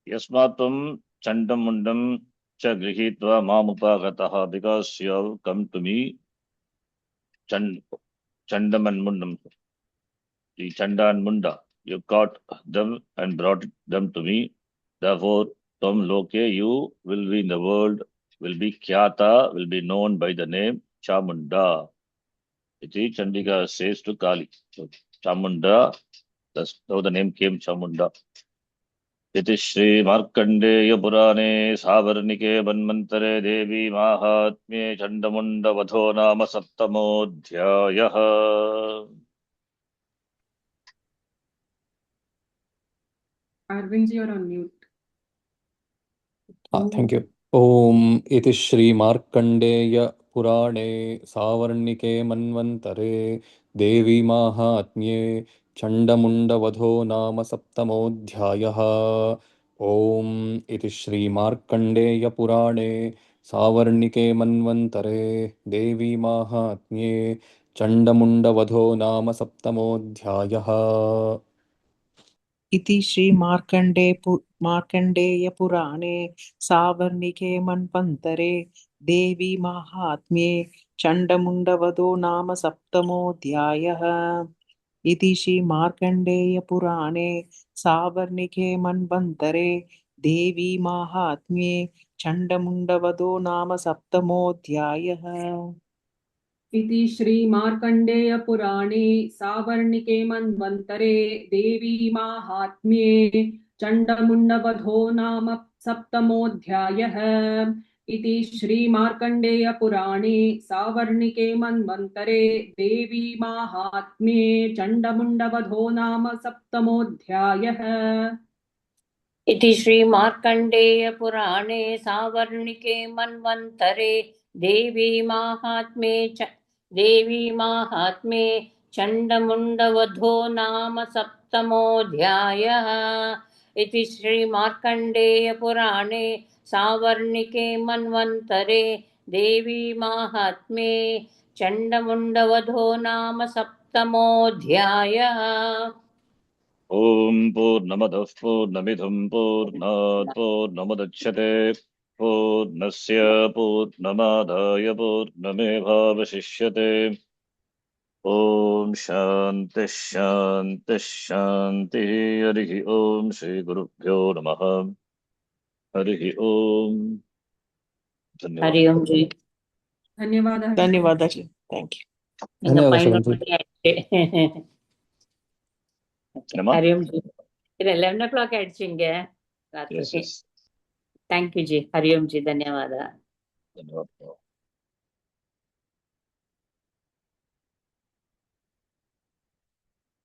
A: यस्मात्त्वं चण्डमुण्डं च गृहीत्वा मामुपागतः, because you have come to me, Chandam and Mundam, the Chanda and Munda, you caught them and brought them to me. Therefore, Tvam Loke, you will be in the world, will be Khyata, will be known by the name Chamunda. Iti Chandika says to Kali. So, Chamunda, that's how the name came, Chamunda. इति श्री मार्कंडेय पुराणे सावर्णिके मन्वन्तरे देवी माहात्म्ये चण्डमुण्ड वधो नाम सप्तमोऽध्यायः।
D: Arvind, you're on mute.
B: Thank you. ॐ इति श्रीमार्कण्डेयपुराणे सावर्णिके मन्वन्तरे देवीमाहात्म्ये चण्डमुण्डवधो नाम सप्तमोऽध्यायः। ॐ इति श्रीमार्कण्डेयपुराणे सावर्णिके मन्वन्तरे देवीमाहात्म्ये चण्डमुण्डवधो नाम सप्तमोऽध्यायः।
C: इति श्री मार्कण्डेयपुराणे सावर्णिके मन्वन्तरे देवी माहात्म्ये चण्डमुण्डवधो नाम सप्तमोऽध्यायः। इति श्री मार्कण्डेयपुराणे सावर्णिके मन्वन्तरे देवी माहात्म्ये चण्डमुण्डवधो नाम सप्तमोऽध्यायः।
D: इति श्री मार्कण्डेय पुराणे सावर्णिके मन्वन्तरे देवी माहात्म्ये चण्डमुण्डवधो नाम सप्तमोऽध्यायः। इति श्री मार्कण्डेय पुराणे सावर्णिके मन्वन्तरे देवी माहात्म्ये चण्डमुण्डवधो नाम सप्तमोऽध्यायः।
E: इति श्री मार्कण्डेय पुराणे सावर्णिके मन्वन्तरे देवी माहात्म्ये चण्डमुण्डवधो नाम सप्तमोऽध्यायः। इति श्री मार्कण्डेय पुराणे सावर्णिके मन्वन्तरे देवी माहात्म्ये चण्डमुण्डवधो नाम सप्तमोऽध्यायः।
A: ॐ पूर्णमदः पूर्णमिदं पूर्णात् पूर्णमुदच्यते पूर्णस्य पूर्णमादाय पूर्णमेवावशिष्यते। ॐ शान्तिः शान्तिः शान्तिः। हरिः ॐ श्रीगुरुभ्यो नमः। हरिः ॐ। धन्यवाद।
E: हरि ओम जी।
D: धन्यवादः।
C: धन्यवादः जी। Thank you.
B: धन्यवादः श्रवणजी।
E: हरि ओम जी. 11 o'clock ஆயிடுச்சுங்க ராத்திரி.
A: Yes, yes.
E: Thank you जी. हरि ओम जी. धन्यवाद.
A: धन्यवाद।